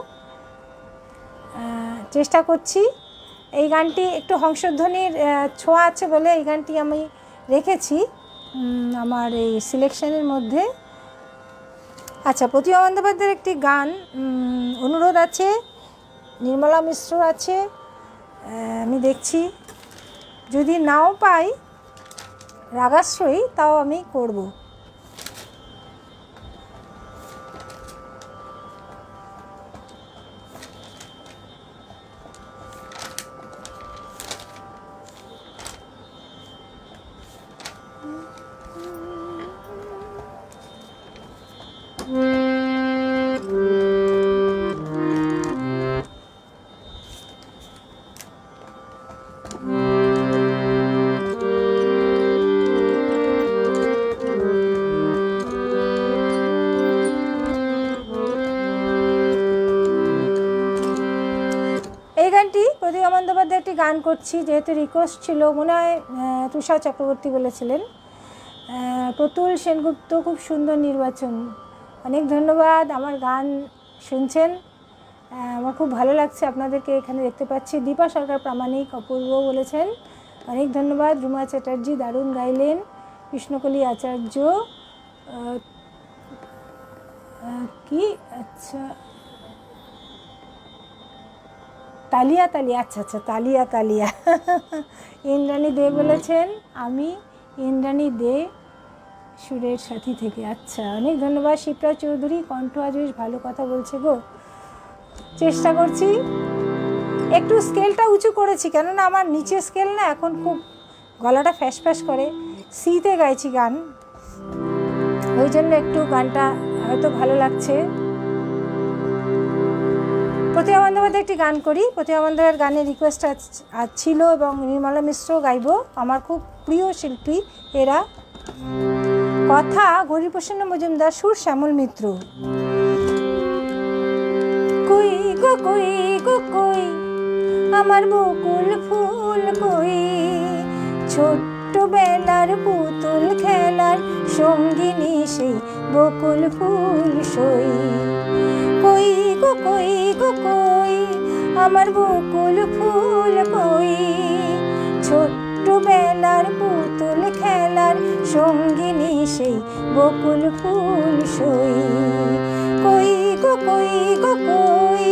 চেষ্টা করছি। এই গানটি একটু হংসধ্বনির ছোঁয়া আছে বলে এই গানটি আমি রেখেছি আমার এই সিলেকশনের মধ্যে। আচ্ছা, প্রতিমা বন্দ্যোপাধ্যায়ের একটি গান অনুরোধ আছে, নির্মলা মিশ্র আছে, আমি দেখছি। যদি নাও পাই রাগাশ্রয়ী, তাও আমি করব। প্রতিমা বন্দ্যোপাধ্যায় একটি গান করছি, যেহেতু রিকোয়েস্ট ছিল, মনে হয় তুষার চক্রবর্তী বলেছিলেন। প্রতুল সেনগুপ্ত, খুব সুন্দর নির্বাচন, অনেক ধন্যবাদ। আমার গান শুনছেন, আমার খুব ভালো লাগছে আপনাদেরকে এখানে দেখতে পাচ্ছি। দীপা সরকার প্রামাণিক, অপূর্ব বলেছেন, অনেক ধন্যবাদ। রুমা চ্যাটার্জি দারুণ গাইলেন। কৃষ্ণকলি আচার্য কি, আচ্ছা তালিয়া তালিয়া, আচ্ছা আচ্ছা তালিয়া তালিয়া। ইন্দ্রাণী দে বলেছেন, আমি ইন্দ্রাণী দে সুরের সাথী থেকে, আচ্ছা অনেক ধন্যবাদ। শিবরাজ চৌধুরী, কণ্ঠ আজ বেশ ভালো কথা বলছে গো, চেষ্টা করছি। একটু স্কেলটা উঁচু করেছি, কেননা আমার নিচে স্কেল না এখন খুব গলাটা ফ্যাস ফ্যাস করে, সিতে গাইছি গান, ওই জন্য একটু গানটা হয়তো ভালো লাগছে। প্রতিমা বন্দ্যোপাধ্যায় একটি গান করি। প্রতিমা বন্দ্যোপাধ্যায়ের গানের রিকোয়েস্ট আজ ছিল, এবং নির্মলা মিশ্রও গাইব, আমার খুব প্রিয় শিল্পী এরা। কথা গৌরীপ্রসন্ন মজুমদার, সুর শ্যামল মিত্র। কই গো কই গো কই আমার বকুল ফুল কই, ছোট্টবেলার পুতুল খেলার সঙ্গিনী সেই বকুল ফুল সই। কই গো কই গো কই আমার বকুল ফুল কই, ছোট্টবেলার পুতুল খেলার সঙ্গিনী সেই বকুল ফুল সই। কই গো কই গো কই।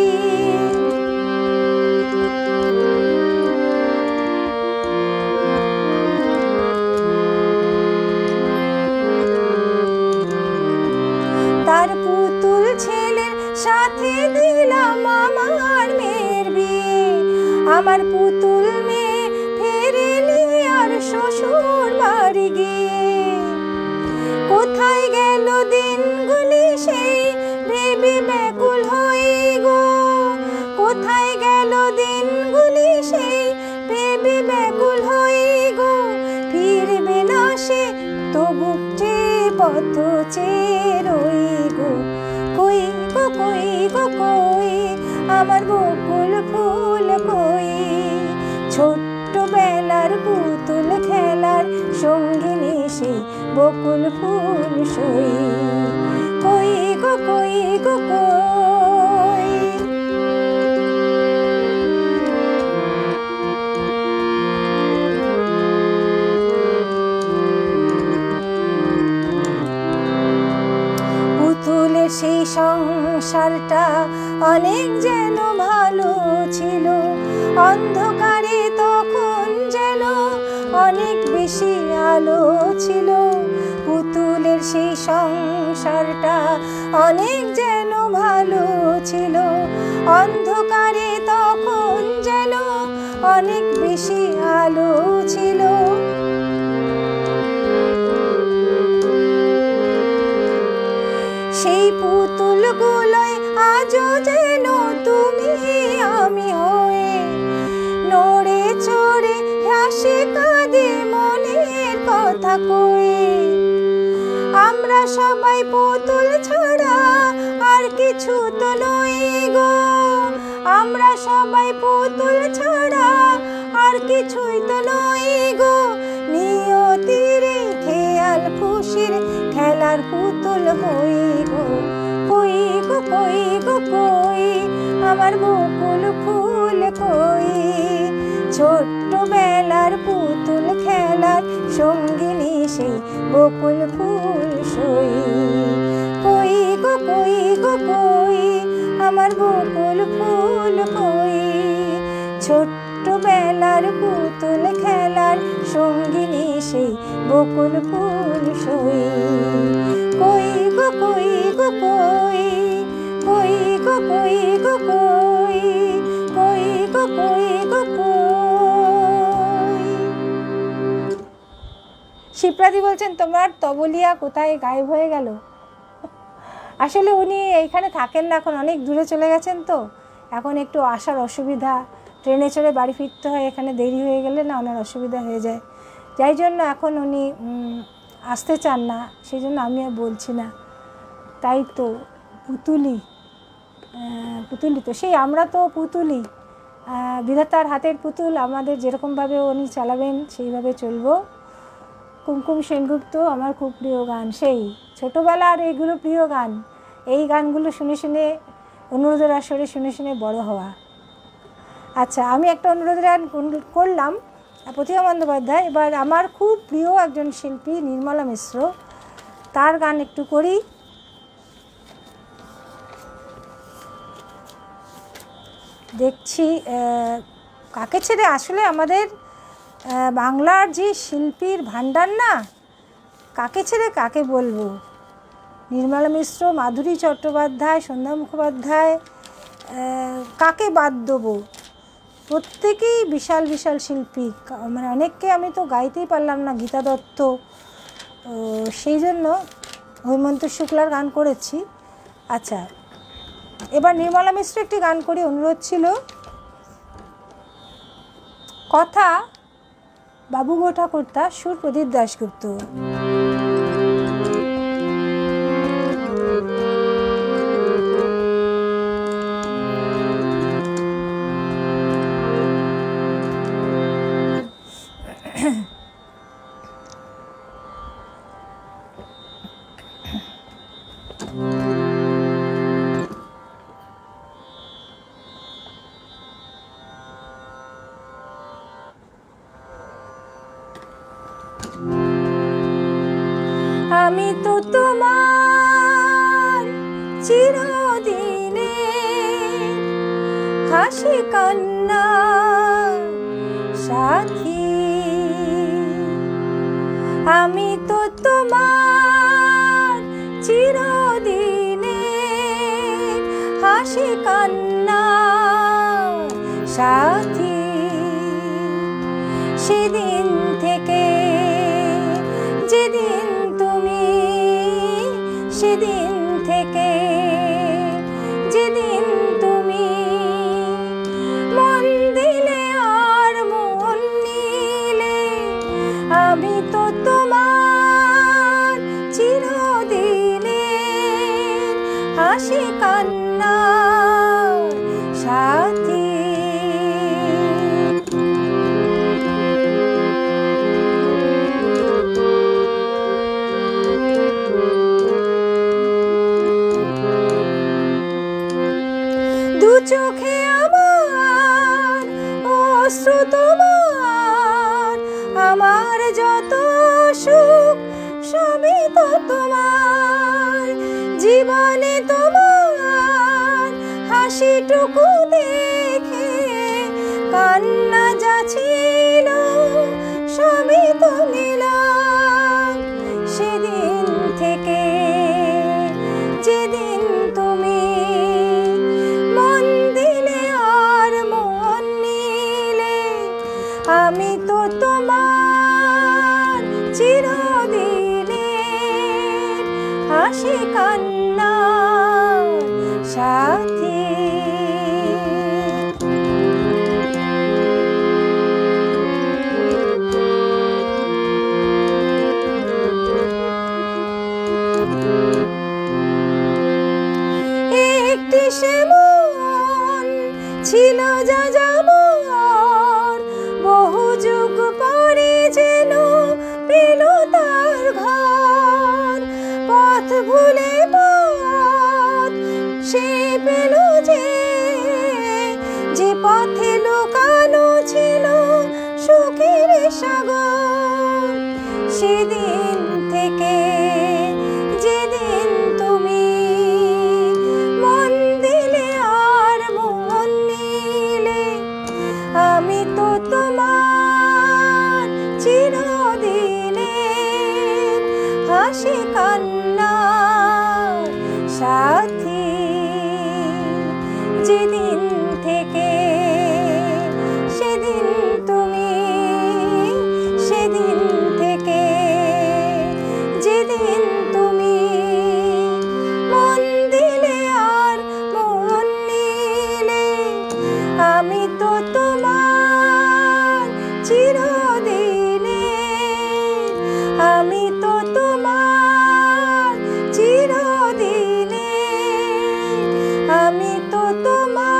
তার পুতুল ছেলের সাথে দিলাম আমার মেয়ের বিয়ে, আমার পুতুল মেয়ে ফেরেনি আর শ্বশুর বাড়ি গিয়ে। কোথায় গেল দিনগুলি সেই ভেবে ব্যাকুল হই গো, কোথায় গেল দিনগুলি সেই ভেবে ব্যাকুল হই গো। ফিরবে না সে তবু পথ চেয়ে রই গো। কই গো কই গো কই আমার বকুল ফুল কই, ছোট্টবেলার পুতুল খেলার সঙ্গিনী সেই বকুল ফুল সই। কই গো কই গো কই। পুতুলের সেই সংসারটা অনেক যেন ভালো ছিল, অন্ধকারে তখন যেন অনেক বেশি আলো ছিল। পুতুলের সেই সংসারটা অনেক যেন ভালো ছিল, অন্ধকারে তখন যেন অনেক বেশি আলো ছিল। সেই পুতুলগুলোয় আজও যেন তুমি আমি হয়ে নড়ে চড়ে হাসি কাঁদে মনের কথা কয়ে। আমরা সবাই পুতুল ছাড়া আর কিছু তো নই গো, আমরা সবাই পুতুল ছাড়া আর কিছুই তো নই গো। নিয়তির খেয়াল খুশির খেলার পুতুল হই গো। কই গো কই গো কই আমার বকুল ফুল কই, ছোট্টবেলার পুতুল খেলার সঙ্গিনী সেই বকুল ফুল সই। কই গো কই গো কই আমার বকুল ফুল কই, ছোট্টবেলার পুতুল খেলার সঙ্গিনী সেই বকুল ফুল সই। কই গো কই গো কই, কই গো কই গো কই, কই গো কই গো কই। শিপ্রাদি বলছেন তোমার তবলিয়া কোথায় গায়েব হয়ে গেল? আসলে উনি এইখানে থাকেন না, এখন অনেক দূরে চলে গেছেন, তো এখন একটু আসার অসুবিধা, ট্রেনে চড়ে বাড়ি ফিরতে হয়, এখানে দেরি হয়ে গেলে না ওনার অসুবিধা হয়ে যায়, যাই জন্য এখন উনি আসতে চান না, সেই জন্য আমি আর বলছি না। তাই তো পুতুলি, পুতুলি তো সেই আমরা তো পুতুলি, বিধাতার হাতের পুতুল, আমাদের যেরকমভাবে উনি চালাবেন সেইভাবে চলবো। কুমকুম সেনগুপ্ত আমার খুব প্রিয় গান, সেই ছোটোবেলার এইগুলো প্রিয় গান। এই গানগুলো শুনে শুনে অনুরোধের আসরে শুনে শুনে বড় হওয়া। আচ্ছা, আমি একটা অনুরোধের গান করলাম প্রতিমা বন্দ্যোপাধ্যায়। এবার আমার খুব প্রিয় একজন শিল্পী নির্মলা মিশ্র, তার গান একটু করি। দেখছি কাকে ছেড়ে, আসলে আমাদের বাংলার যে শিল্পীর ভাণ্ডার না, কাকে ছেড়ে কাকে বলবো। নির্মলা মিশ্র, মাধুরী চট্টোপাধ্যায়, সন্ধ্যা মুখোপাধ্যায়, কাকে বাদ দেবো, প্রত্যেকেই বিশাল বিশাল শিল্পী। মানে অনেককে আমি তো গাইতেই পারলাম না, গীতা দত্ত, সেই জন্য হৈমন্ত শুক্লার গান করেছি। আচ্ছা, এবার নির্মলা মিশ্র একটি গান করি, অনুরোধ ছিল। কথা বাবু ঠাকুরতা, সুর প্রদীপ দাশগুপ্ত। আমি তো তোমার চিরদিনে হাসি কান্না সাথী, আমি তো তোমার চিরদিনে হাসি কান্না সাথী। সেদিন থেকে যেদিন তুমি, সেদিন থেকে যেদিন তুমি মন দিলে আর মন নিলে, আমি তো তোমার চিরদিনে হাসি কান্না সাথী। চোখে আমার অশ্রু তোমার, আমার যত সুখ সবই তো তোমার। জীবনে তোমার হাসিটুকু দেখে কান্না যাচ্ছিল সবই তো নিলাম। সেদিন থেকে যেদিন তুমি আমি তো তোমার চিরদিনে হাসি কান্না সাথী। একটি সে মন ছিল যা যাবর, বহু যুগ পরে যেন পেল তার ঘর। পথ ভুলে পথ সে পেল যে পথে লুকানো ছিল সুখের সাগর। সেদিন থেকে যেদিন তুমি মন দিলে আর মন নিলে, আমি তো তোমার চিরদিনে হাসি কান্না সাথী। যেদিন থেকে সেদিন তুমি, সেদিন থেকে যেদিন তুমি মন দিলে আর মন নিলে, আমি তো তোমার চিরদিনে, আমি তো তোমার চিরদিনে, আমি তো তোমার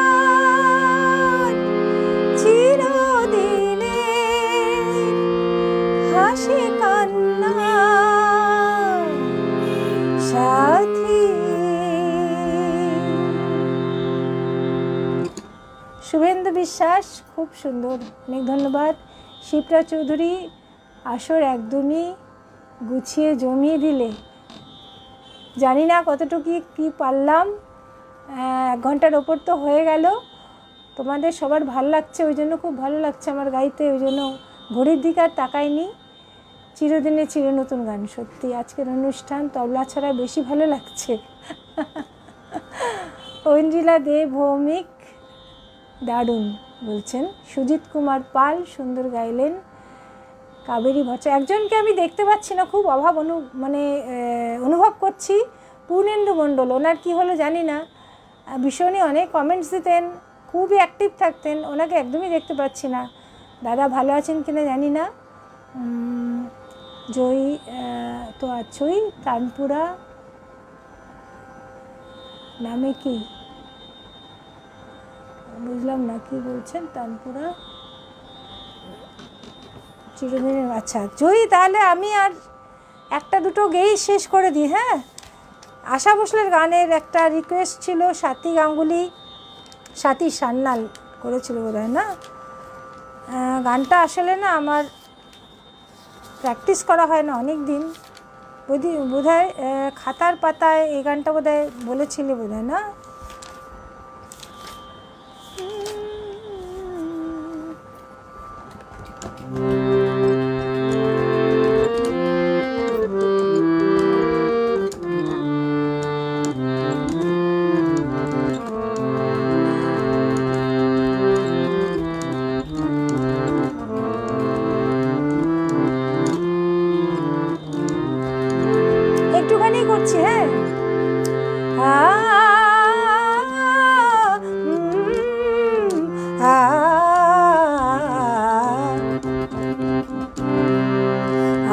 বিশ্বাস, খুব সুন্দর, অনেক ধন্যবাদ। শিপ্রা চৌধুরী, আসর একদমই গুছিয়ে জমিয়ে দিলে। জানি না কতটুকু কি পারলাম, 1 ঘন্টার ওপর তো হয়ে গেল। তোমাদের সবার ভালো লাগছে, ওই জন্য খুব ভালো লাগছে আমার গাইতে, ওই জন্য ঘড়ির দিকে আর তাকাইনি। চিরদিনে চির নতুন গান, সত্যি আজকের অনুষ্ঠান তবলা ছাড়া বেশি ভালো লাগছে। ঐন্দ্রিলা দে ভৌমিক দারুণ বলছেন। সুজিত কুমার পাল সুন্দর গাইলেন। কাবেরী ভট্টাচার্য, একজনকে আমি দেখতে পাচ্ছি না, খুব অভাব অনুভব করছি, পূর্ণেন্দু মণ্ডল। ওনার কী হলো জানি না, ভীষণই অনেক কমেন্টস দিতেন, খুবই অ্যাক্টিভ থাকতেন, ওনাকে একদমই দেখতে পাচ্ছি না। দাদা ভালো আছেন কিনা জানি না। জয়ী তো আছোই। তানপুরা নামে কি বুঝলাম না কি বলছেন। তানপুরা চিরদিনের, আচ্ছা জয়ী, তাহলে আমি আর একটা দুটো গেয়েই শেষ করে দিই। হ্যাঁ, আশা ভোসলের গানের একটা রিকোয়েস্ট ছিল, স্বাতী গাঙ্গুলি, স্বাতী সান্যাল করেছিল বোধহয় না। গানটা আসলে না আমার প্র্যাকটিস করা হয় না অনেক দিন, বোধহয় খাতার পাতায় এই গানটা বোধহয় বলেছিলে বোধহয় না। একটুখানি করছি। হ্যাঁ,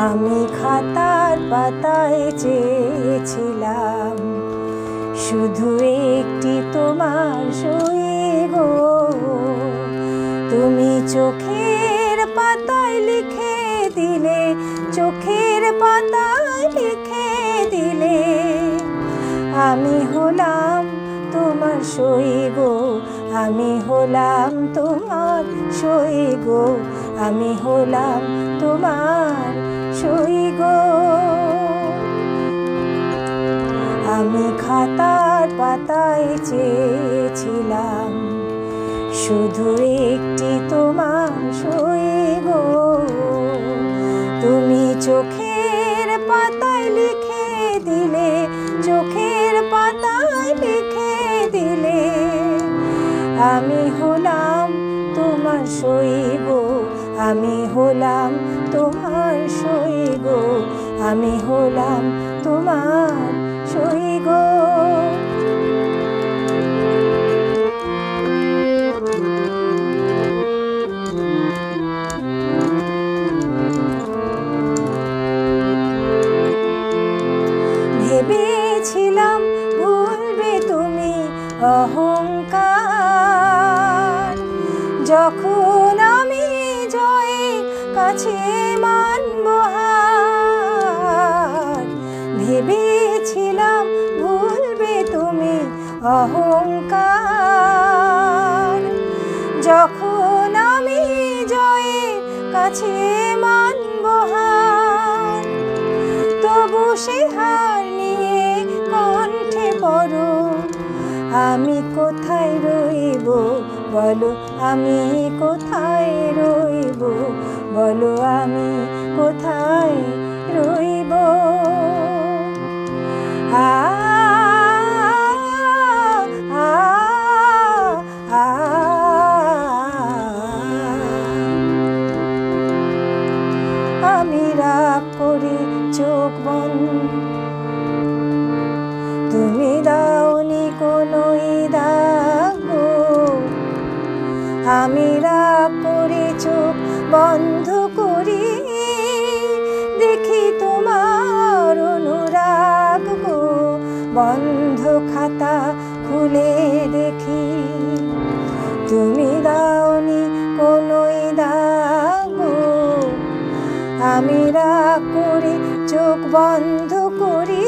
আমি খাতার পাতায় চেয়েছিলাম শুধু একটি তোমার সই গো, তুমি চোখের পাতায় লিখে দিলে, চোখের পাতায় লিখে দিলে, আমি হলাম তোমার সই গো, আমি হলাম তোমার সই গো, আমি হলাম তোমার সই গো। আমি খাতার পাতায় চেয়েছিলাম শুধু একটি তোমার সই গো, তুমি চোখের পাতায় লিখে দিলে, চোখের পাতায় লিখে দিলে, আমি হলাম তোমার সই গো, আমি হলাম তোমার সই গো, আমি হলাম তোমার সই গো। ভেবেছিলাম ভুলবে তুমি অহংকার, যখন আমি জয়ের কাছে মানব হার। ভেবেছিলাম ভুলবে তুমি অহংকার, যখন আমি জয়ের কাছে মানব হার। তবু সে হার নিয়ে কণ্ঠে পড়ো, আমি কোথায় রইব বলো, আমি কোথায় রইব বলো, আমি কোথায় রইব। আমি রাগ করে চোখ বন্ধ, তুমি দাওনি কোনো দাগ গো, আমি রাগ করে চোখ বন্ধ করি, দেখি তোমার অনুরাগ গো, বন্ধ খাতা খুলে দেখি, তুমি দাওনি কোনো দাগ গো, আমি রাগ করে চোখ বন্ধ করি,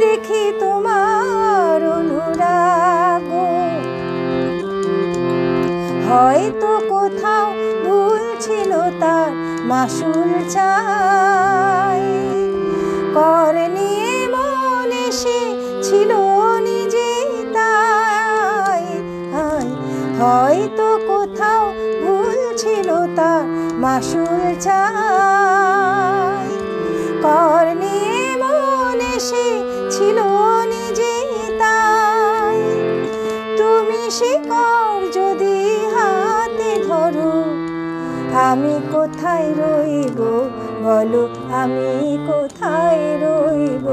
দেখি তোমার অনুরাগ। হয়তো কোথাও ভুল ছিল তার মাসুল চাই। কর নিয়ে মন এসে ছিল নিজে তাই, হয়তো কোথাও ভুল ছিল তার মাসুল চাই। কর নিয়ে মন এসে ছিল নিজে তাই। তুমি সে কর যদি হাতে ধরো, আমি কোথায় রইব বলো, আমি কোথায় রইব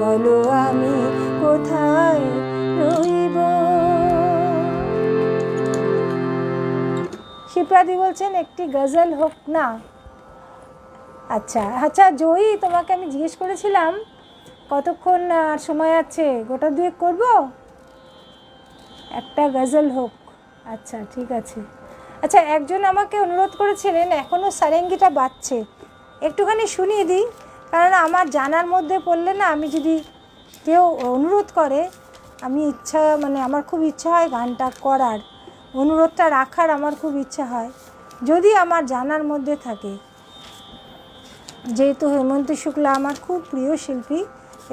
বলো, আমি কোথায় রইব। শিপ্রাদি বলছেন একটি গজল হোক না। আচ্ছা আচ্ছা জয়ী, তোমাকে আমি জিজ্ঞেস করেছিলাম কতক্ষণ সময় আছে, গোটা দুয়েক করব, একটা গজল হোক। আচ্ছা ঠিক আছে। আচ্ছা একজন আমাকে অনুরোধ করেছিলেন, এখনও সারেঙ্গিটা বাজছে, একটুখানি শুনিয়ে দিই, কারণ আমার জানার মধ্যে পড়লে না, আমি যদি কেউ অনুরোধ করে, আমি ইচ্ছা মানে আমার খুব ইচ্ছা হয় গানটা করার, অনুরোধটা রাখার আমার খুব ইচ্ছা হয়, যদি আমার জানার মধ্যে থাকে। যেহেতু হেমন্ত শুক্লা আমার খুব প্রিয় শিল্পী,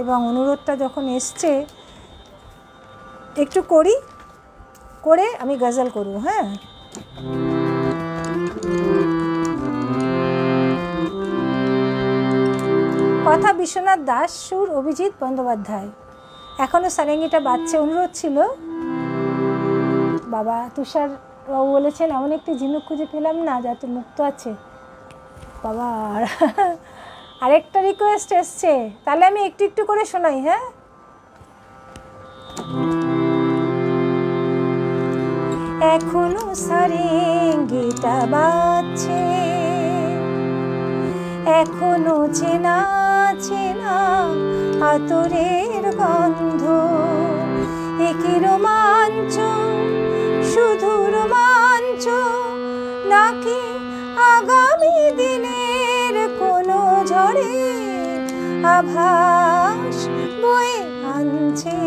এবং অনুরোধটা যখন এসছে একটু করি, করে আমি গজল করব। হ্যাঁ, কথা বিশ্বনাথ দাস, সুর অভিজিৎ বন্দ্যোপাধ্যায়। এখনও সারেঙ্গিটা বাজছে, অনুরোধ ছিল। বাবা তুষার বাবু বলেছেন এমন একটি ঝিনুক খুঁজে পেলাম না যাতে মুক্ত আছে। বাবা আরেকটা রিকোয়েস্ট এসছে, তাহলে আমি একটু একটু করে শোনাই। হ্যাঁ, এখনো সারেঙ্গিটা বাজছে, এখনো চেনা চেনা আতরের গন্ধ, একই রোমাঞ্চ, শুধু রোমাঞ্চ, নাকি আগামী দিনের কোনো ঝড়ে আভাস বয়ে আনছে।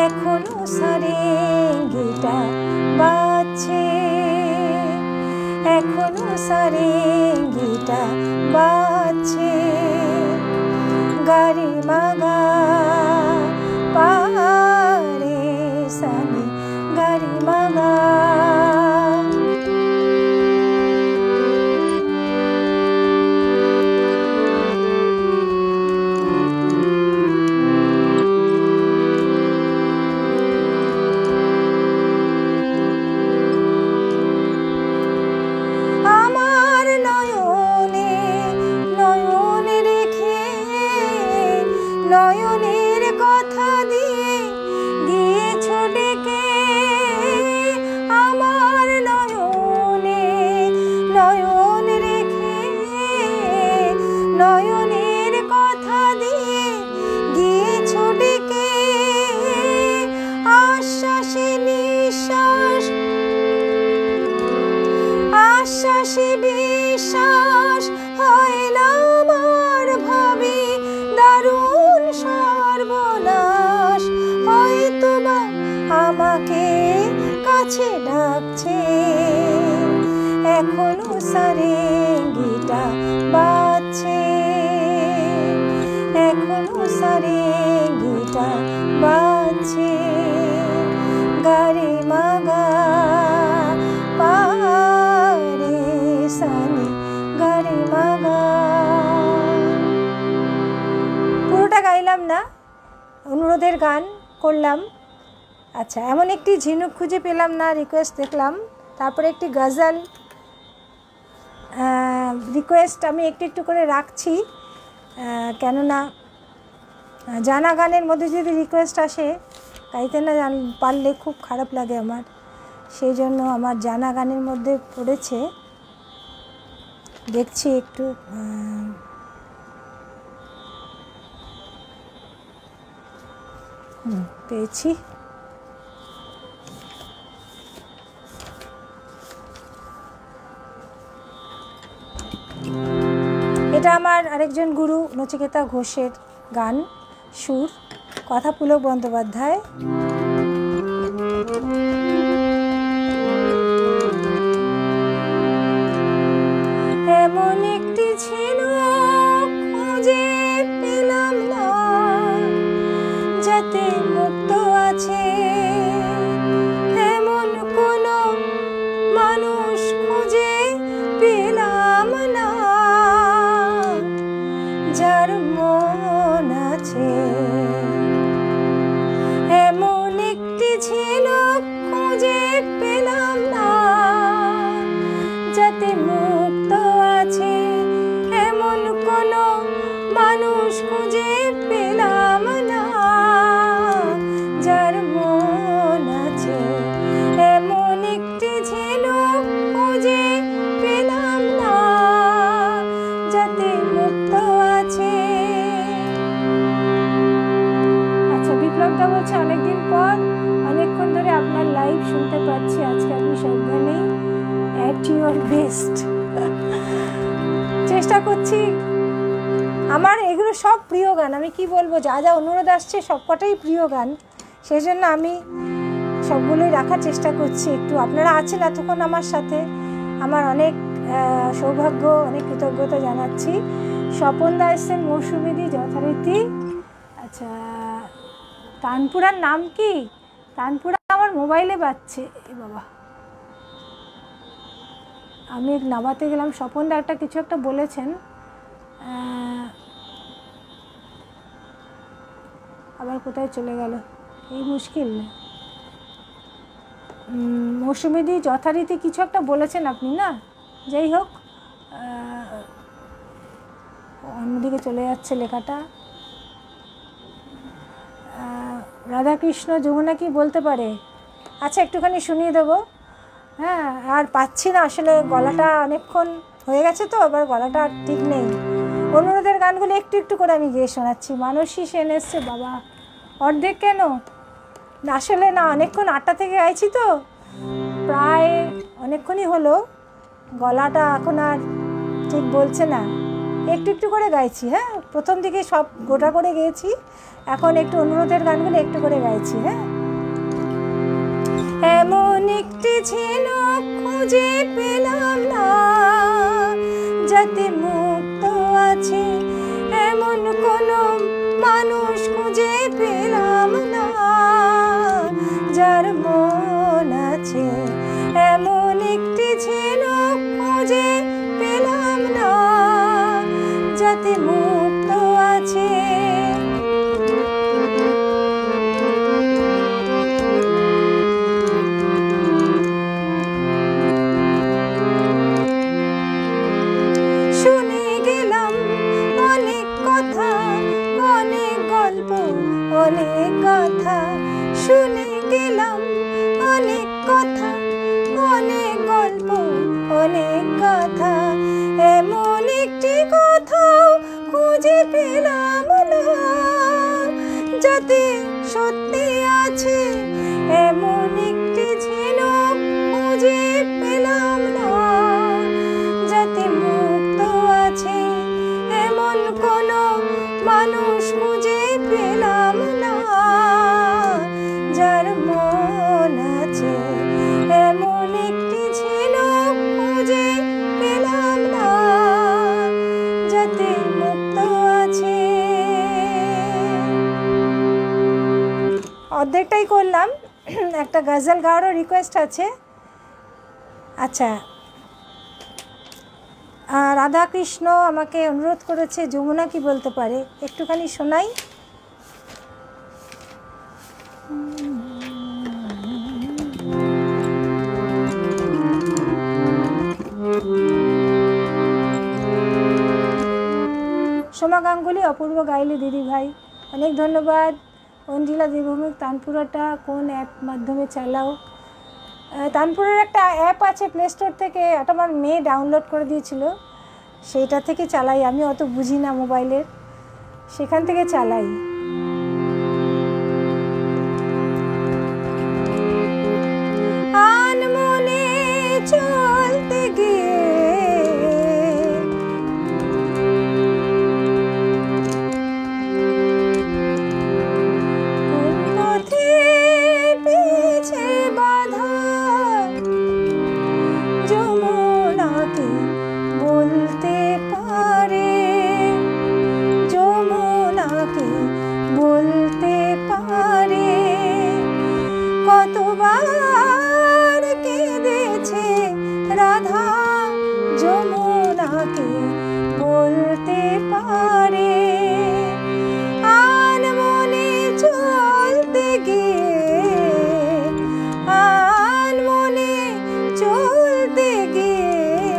এখনো সারেঙ্গিটা বাজছে, এখনো সারেঙ্গিটা বাজছে, গারে মাগা পারে সানি গারে মাগা। নয়নের কথা দিয়ে দিয়েছ ডেকে, আমার নয়নে নয়ন রেখে, নয়নের কথা দিয়ে দিয়েছ ডেকে, আশ্বাসে নিঃশ্বাস, আশ্বাসে বিশ্বাস হয় না আমার, ভাবি দারুণ সর্বনাশ, হয়তোবা আমাকে কাছে ডাকছে। এখনো সারেঙ্গিটা বাজছে, এখনো সারেঙ্গিটা বাজছে, গারে মাগা পারে সানি গারে মাগা। পুরোটা গাইলাম না, অনুরোধের গান করলাম। আচ্ছা, এমন একটি ঝিনুক খুঁজে পেলাম না রিকোয়েস্ট দেখলাম, তারপরে একটি গজল রিকোয়েস্ট আমি একটু একটু করে রাখছি, কেননা জানা গানের মধ্যে যদি রিকোয়েস্ট আসে গাইতে না পারলে খুব খারাপ লাগে আমার, সেই জন্য আমার জানা গানের মধ্যে পড়েছে, দেখছি একটু পেয়েছি। এটা আমার আরেকজন গুরু নচিকেতা ঘোষের গান, সুর, কথা পুলক বন্দ্যোপাধ্যায়। যাতে মুক্ত আছে এমন কোনো মানুষ খুঁজে পেলাম না, যার মন আছে এমন একটি ঝিনুক খুঁজে পেলাম না, যাতে মুক্ত আছে। আচ্ছা, বিপ্লবদা বলছে অনেকদিন পর অনেকক্ষণ ধরে আপনার লাইভ শুনতে পাচ্ছি, আজকে আপনি সব গানেই অ্যাট ইউর বেস্ট। চেষ্টা করছি, আমার এগুলো সব প্রিয় গান, আমি কি বলবো, যা যা অনুরোধ আসছে সবকটাই প্রিয় গান, সেই জন্য আমি সবগুলোই রাখার চেষ্টা করছি। একটু আপনারা আছেন এতক্ষণ আমার সাথে, আমার অনেক সৌভাগ্য, অনেক কৃতজ্ঞতা জানাচ্ছি। স্বপন দা এসছেন, মৌসুমিদি যথারীতি। আচ্ছা, তানপুরার নাম কি? তানপুরা আমার মোবাইলে বাজছে, এ বাবা, আমি নামাতে গেলাম। স্বপন দা একটা কিছু একটা বলেছেন, আবার কোথায় চলে গেল, এই মুশকিল। মৌসুমিদি যথারীতি কিছু একটা বলেছেন আপনি, না? যাই হোক, অন্যদিকে চলে যাচ্ছে লেখাটা। রাধাকৃষ্ণ যমুনা কি বলতে পারে? আচ্ছা, একটুখানি শুনিয়ে দেবো। হ্যাঁ, আর পাচ্ছি না আসলে, গলাটা অনেকক্ষণ হয়ে গেছে তো, আবার গলাটা ঠিক নেই। অনুরোধের গানগুলো একটু একটু করে আমি গিয়ে শোনাচ্ছি। মানসী সেন এসছে, বাবা অর্ধেক কেন, আসলে না অনেকক্ষণ 8টা থেকে গাইছি তো, প্রায় অনেকক্ষণই হলো, গলাটা এখন আর ঠিক বলছে না, একটু একটু করে গাইছি। হ্যাঁ, প্রথম দিকে সব গোটা করে গেয়েছি, এখন একটু অনুরোধের গানগুলো একটু করে গাইছি। হ্যাঁ, এমন একটি ঝিনুক খুঁজে পেলাম না, যাতে মুক্ত আছে এমন কোনো মানুষ খুঁজে পেলাম না, যার মন আছে এমন একটি ঝিনুক খুঁজে পেলাম না, যাতে মুক্ত আছে। শুনে গেলাম অনেক কথা, অনেক গল্প, অনেক কথা, শুনে গেলাম অনেক কথা, অনেক গল্প, অনেক কথা, এমন একটি কথাও খুঁজে পেলাম না, যাতে সত্যি আছে এমন একটি ঝিনুক খুঁজে পেলাম না, যাতে মুক্ত আছে এমন কোনো মানুষ খুঁজে পেলাম না, যার মন আছে এমন একটি ঝিনুক খুঁজে পেলাম না, যাতে মুক্ত আছে। অর্ধেকটাই করলাম, একটা গজল গাওয়ারও রিকোয়েস্ট আছে। আচ্ছা, রাধাকৃষ্ণ আমাকে অনুরোধ করেছে যমুনা কি বলতে পারে, একটুখানি শোনাই। সোমা গাঙ্গুলি, অপূর্ব গাইলে দিদি ভাই, অনেক ধন্যবাদ। অঞ্জিলা দেবভৌমিক, তানপুরাটা কোন অ্যাপ মাধ্যমে চালাও? তানপুরের একটা অ্যাপ আছে প্লে স্টোর থেকে, এটা আমার মেয়ে ডাউনলোড করে দিয়েছিল, সেইটা থেকে চালাই, আমি অত বুঝি না মোবাইলের, সেখান থেকে চালাই। আনমনে চলতে গিয়ে কোন পথে পেয়েছে বাধা, যমুনাকে বলতে পারে, যমুনাকে বলতে পারে, কতবার কেঁদেছে রাধা, যমুনাকে বলতে পারে। আনমনে চলতে গিয়ে, আনমনে চলতে গিয়ে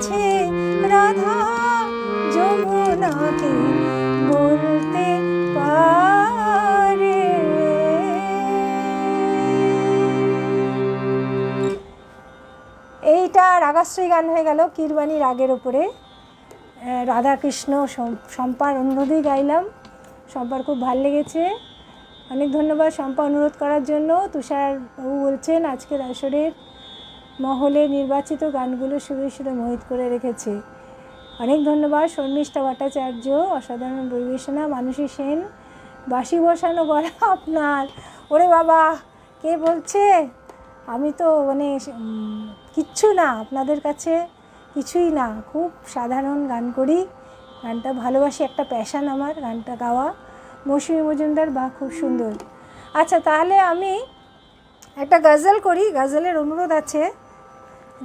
আছে রাধা যমুনাকে বলতে পারে। এইটা রাগাশ্রী গান হয়ে গেল কীরবাণী রাগের ওপরে। রাধাকৃষ্ণ শম্পার অনুরোধেই গাইলাম। শম্পার খুব ভালো লেগেছে, অনেক ধন্যবাদ শম্পা অনুরোধ করার জন্য। তুষারবাবু বলছেন আজকের আসরের মহলে নির্বাচিত গানগুলো সুরে সুরে মোহিত করে রেখেছে, অনেক ধন্যবাদ। শর্মিষ্ঠা ভট্টাচার্য অসাধারণ পরিবেশনা। মানসী সেন বাঁশি বসানো গলা আপনার। ওরে বাবা, কে বলছে? আমি তো মানে কিচ্ছু না, আপনাদের কাছে কিছুই না, খুব সাধারণ গান করি, গানটা ভালোবাসি, একটা প্যাশান আমার গানটা গাওয়া। মৌসুমী মজুমদার, বা খুব সুন্দর। আচ্ছা, তাহলে আমি একটা গজল করি, গজলের অনুরোধ আছে,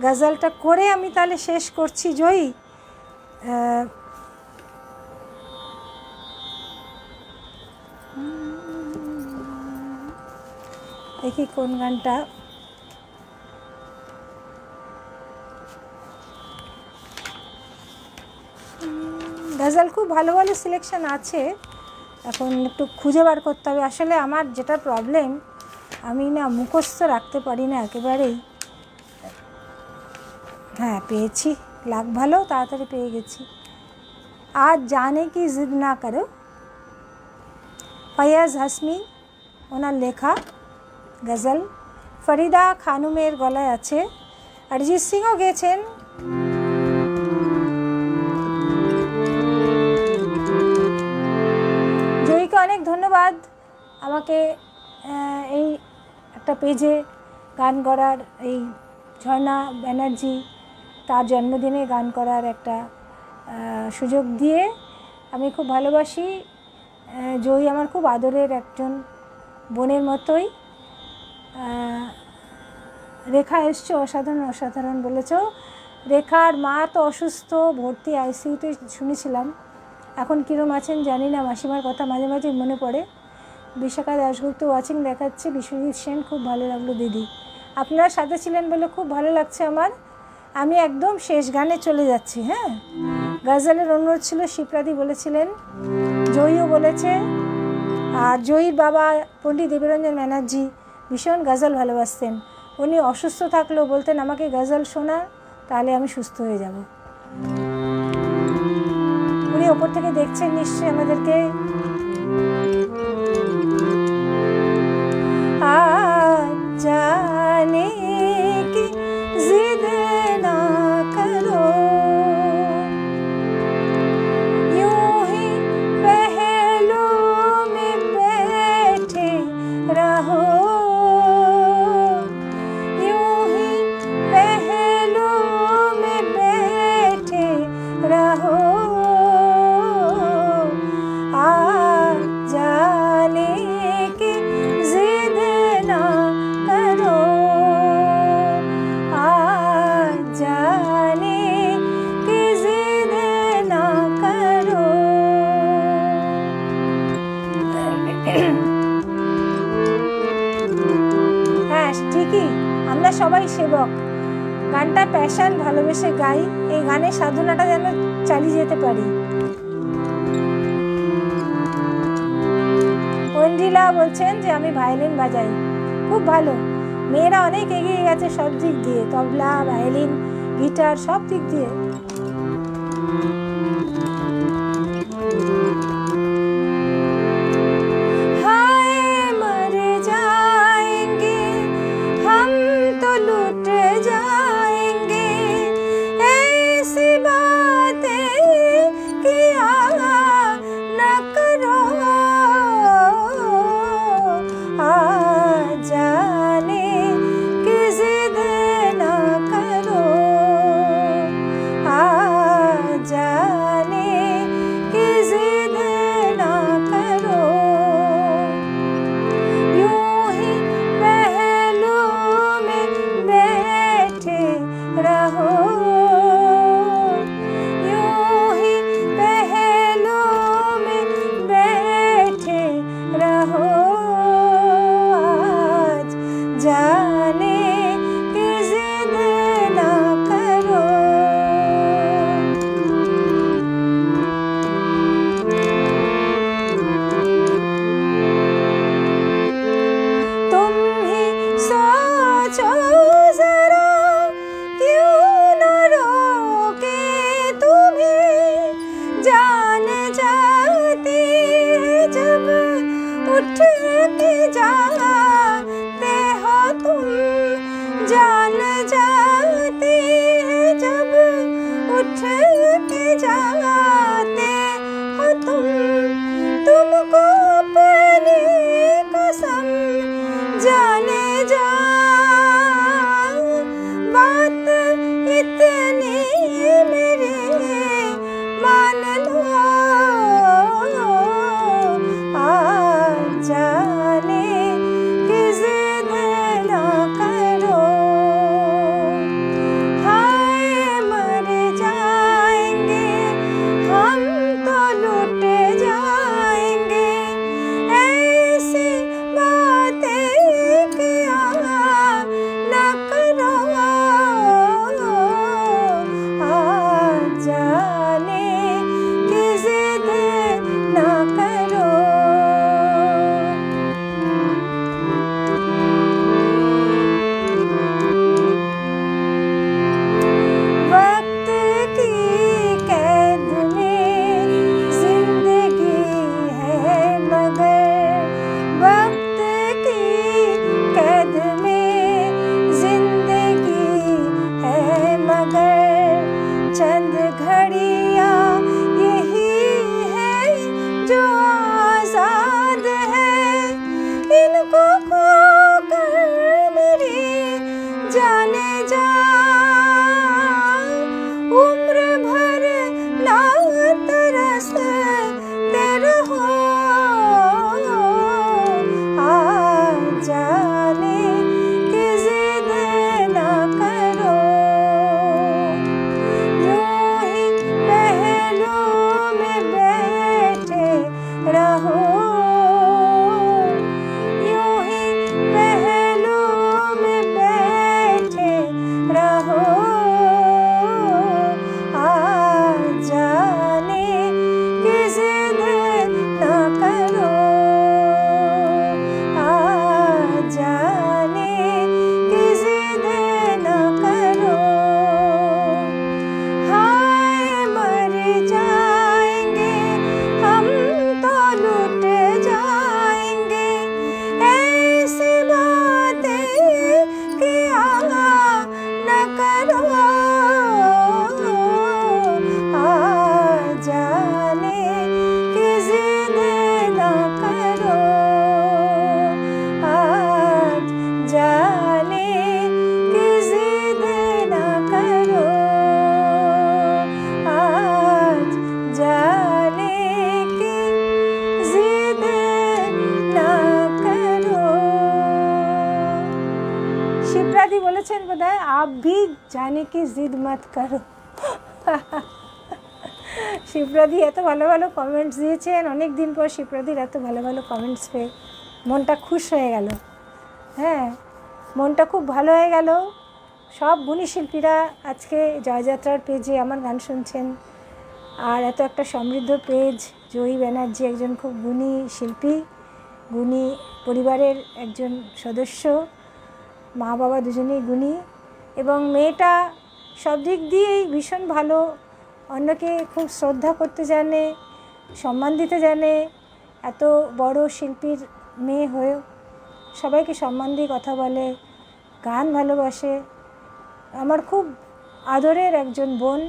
গজলটা করে আমি তাহলে শেষ করছি। জয়ী, দেখি কোন গানটা। গজল খুব ভালো ভালো সিলেকশন আছে, এখন একটু খুঁজে বার করতে হবে। আসলে আমার যেটা প্রবলেম, আমি না মুখস্থ রাখতে পারি না একেবারেই। হ্যাঁ, পেয়েছি, লাগ ভালো, তাড়াতাড়ি পেয়ে গেছি। আজ জানে কি জিদ না করো, ফয়াজ হাসমি ওনার লেখা গজল। ফরিদা খানুমের গলায় আছে, অরিজিৎ সিংও গেছেন। জয়ীকে অনেক ধন্যবাদ আমাকে এই একটা পেজে গান করার, এই ঝর্ণা ব্যানার্জি তার জন্মদিনে গান করার একটা সুযোগ দিয়ে। আমি খুব ভালোবাসি জয়ী, আমার খুব আদরের একজন বোনের মতোই। রেখা এসছো, অসাধারণ অসাধারণ বলেছ। রেখার মা তো অসুস্থ, ভর্তি আইসিইউতে শুনেছিলাম, এখন কীরকম আছেন জানি না। মাসিমার কথা মাঝে মাঝে মনে পড়ে। বিশাখা দাশগুপ্ত ওয়াচিং দেখাচ্ছে। বিশ্বজিৎ সেন, খুব ভালো লাগলো দিদি, আপনারা সাথে ছিলেন বলে খুব ভালো লাগছে আমার। আমি একদম শেষ গানে চলে যাচ্ছি। হ্যাঁ, গজলের অনুরোধ ছিল, শিপ্রাদি বলেছিলেন, জয়ীও বলেছে। আর জয়ীর বাবা পণ্ডিত দেবীরঞ্জন ব্যানার্জি ভীষণ গজল ভালোবাসতেন। উনি অসুস্থ থাকলেও বলতেন আমাকে গজল শোনা, তাহলে আমি সুস্থ হয়ে যাব। উনি ওপর থেকে দেখছেন নিশ্চয়ই আমাদেরকে। जाने की जिद ना करो, यूं ही पहलू में बैठे रहो, यूं ही पहलू में बैठे रहो। जाने की जिद ना करो, जाने की जिद ना करो। হ্যাঁ, ঠিকই, আমরা সবাই সেবক। গানটা প্যাশন, ভালোবেসে গাই, এই গানের সাধনাটা যেন চালিয়ে যেতে পারি। ঐন্দ্রিলা বলছেন যে আমি ভায়োলিন বাজাই, খুব ভালো। মেয়েরা অনেক এগিয়ে গেছে সব দিক দিয়ে, তবলা, ভায়োলিন, গিটার, সব দিক দিয়ে। हाय मर जाएंगे हम तो लुट जाएंगे, ऐसी बातें किया न करो, जाने की जिद ना करो, जा चंद घड़ियाँ यही है जो आज़ाद है, इनको खोकर मेरी जाने जा उम्र भर ना तरसते रहो। आ जाने की जिद ना करो, यूं ही पहलू में बैठे रहो, यूं ही पहलू में बैठे रहो। आ जाने की जिद ना करो, आ जाने की जिद ना करो। हाय मर जाएंगे हम तो लुट जाएंगे, ऐसी बातें किया न करो। आ जाने की जिद ना करो, आ जाने की जिद ना करो, आज जाने की जिद ना करो। शिप्रादी বলেছেন বোধহয় आप भी जाने की जिद मत करो। শিপ্রাদি এত ভালো ভালো কমেন্টস দিয়েছেন, অনেক দিন পর শিপ্রাদির এত ভালো ভালো কমেন্টস পেয়ে মনটা খুশ হয়ে গেল। হ্যাঁ, মনটা খুব ভালো হয়ে গেল। সব গুণী শিল্পীরা আজকে জয়যাত্রার পেজে আমার গান শুনছেন, আর এত একটা সমৃদ্ধ পেজ। জয়ী ব্যানার্জি একজন খুব গুণী শিল্পী, গুণী পরিবারের একজন সদস্য, মা বাবা দুজনেই গুণী, এবং মেয়েটা সব দিক দিয়েই ভীষণ ভালো, অন্যকে খুব শ্রদ্ধা করতে জানে, সম্মান দিতে জানে। এত বড় শিল্পীর মেয়ে হয়েও সবাইকে সম্মান দিয়ে কথা বলে, গান ভালোবাসে। আমার খুব আদরের একজন বোন।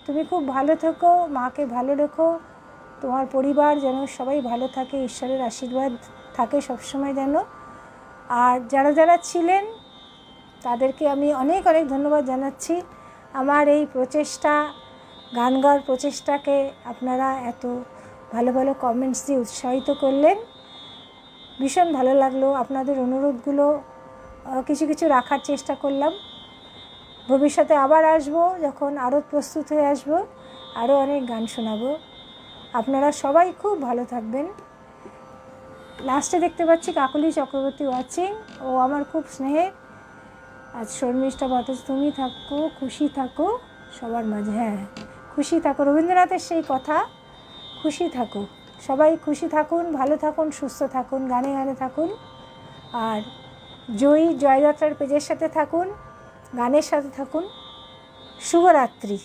তুমি খুব ভালো থেকো, মাকে ভালো রেখো, তোমার পরিবার যেন সবাই ভালো থাকে, ঈশ্বরের আশীর্বাদ থাকে সবসময় যেন। আর যারা যারা ছিলেন তাদেরকে আমি অনেক অনেক ধন্যবাদ জানাচ্ছি। আমার এই প্রচেষ্টা, গান গাওয়ার প্রচেষ্টাকে আপনারা এত ভালো ভালো কমেন্টস দিয়ে উৎসাহিত করলেন, ভীষণ ভালো লাগলো। আপনাদের অনুরোধগুলো কিছু কিছু রাখার চেষ্টা করলাম। ভবিষ্যতে আবার আসবো, যখন আরও প্রস্তুত হয়ে আসবো, আরও অনেক গান শোনাবো। আপনারা সবাই খুব ভালো থাকবেন। লাস্টে দেখতে পাচ্ছি কাকলি চক্রবর্তী ওয়াচিং, ও আমার খুব স্নেহের। আজ শর্মিষ্ঠা ভট্টাচার্য, তুমি থাকো, খুশি থাকো সবার মাঝে। হ্যাঁ, খুশি থাকো, রবীন্দ্রনাথের সেই কথা, খুশি থাকো। সবাই খুশি থাকুন, ভালো থাকুন, সুস্থ থাকুন, গানে গানে থাকুন। আর জয়যাত্রার পেজের সাথে থাকুন, গানের সাথে থাকুন। শুভরাত্রি।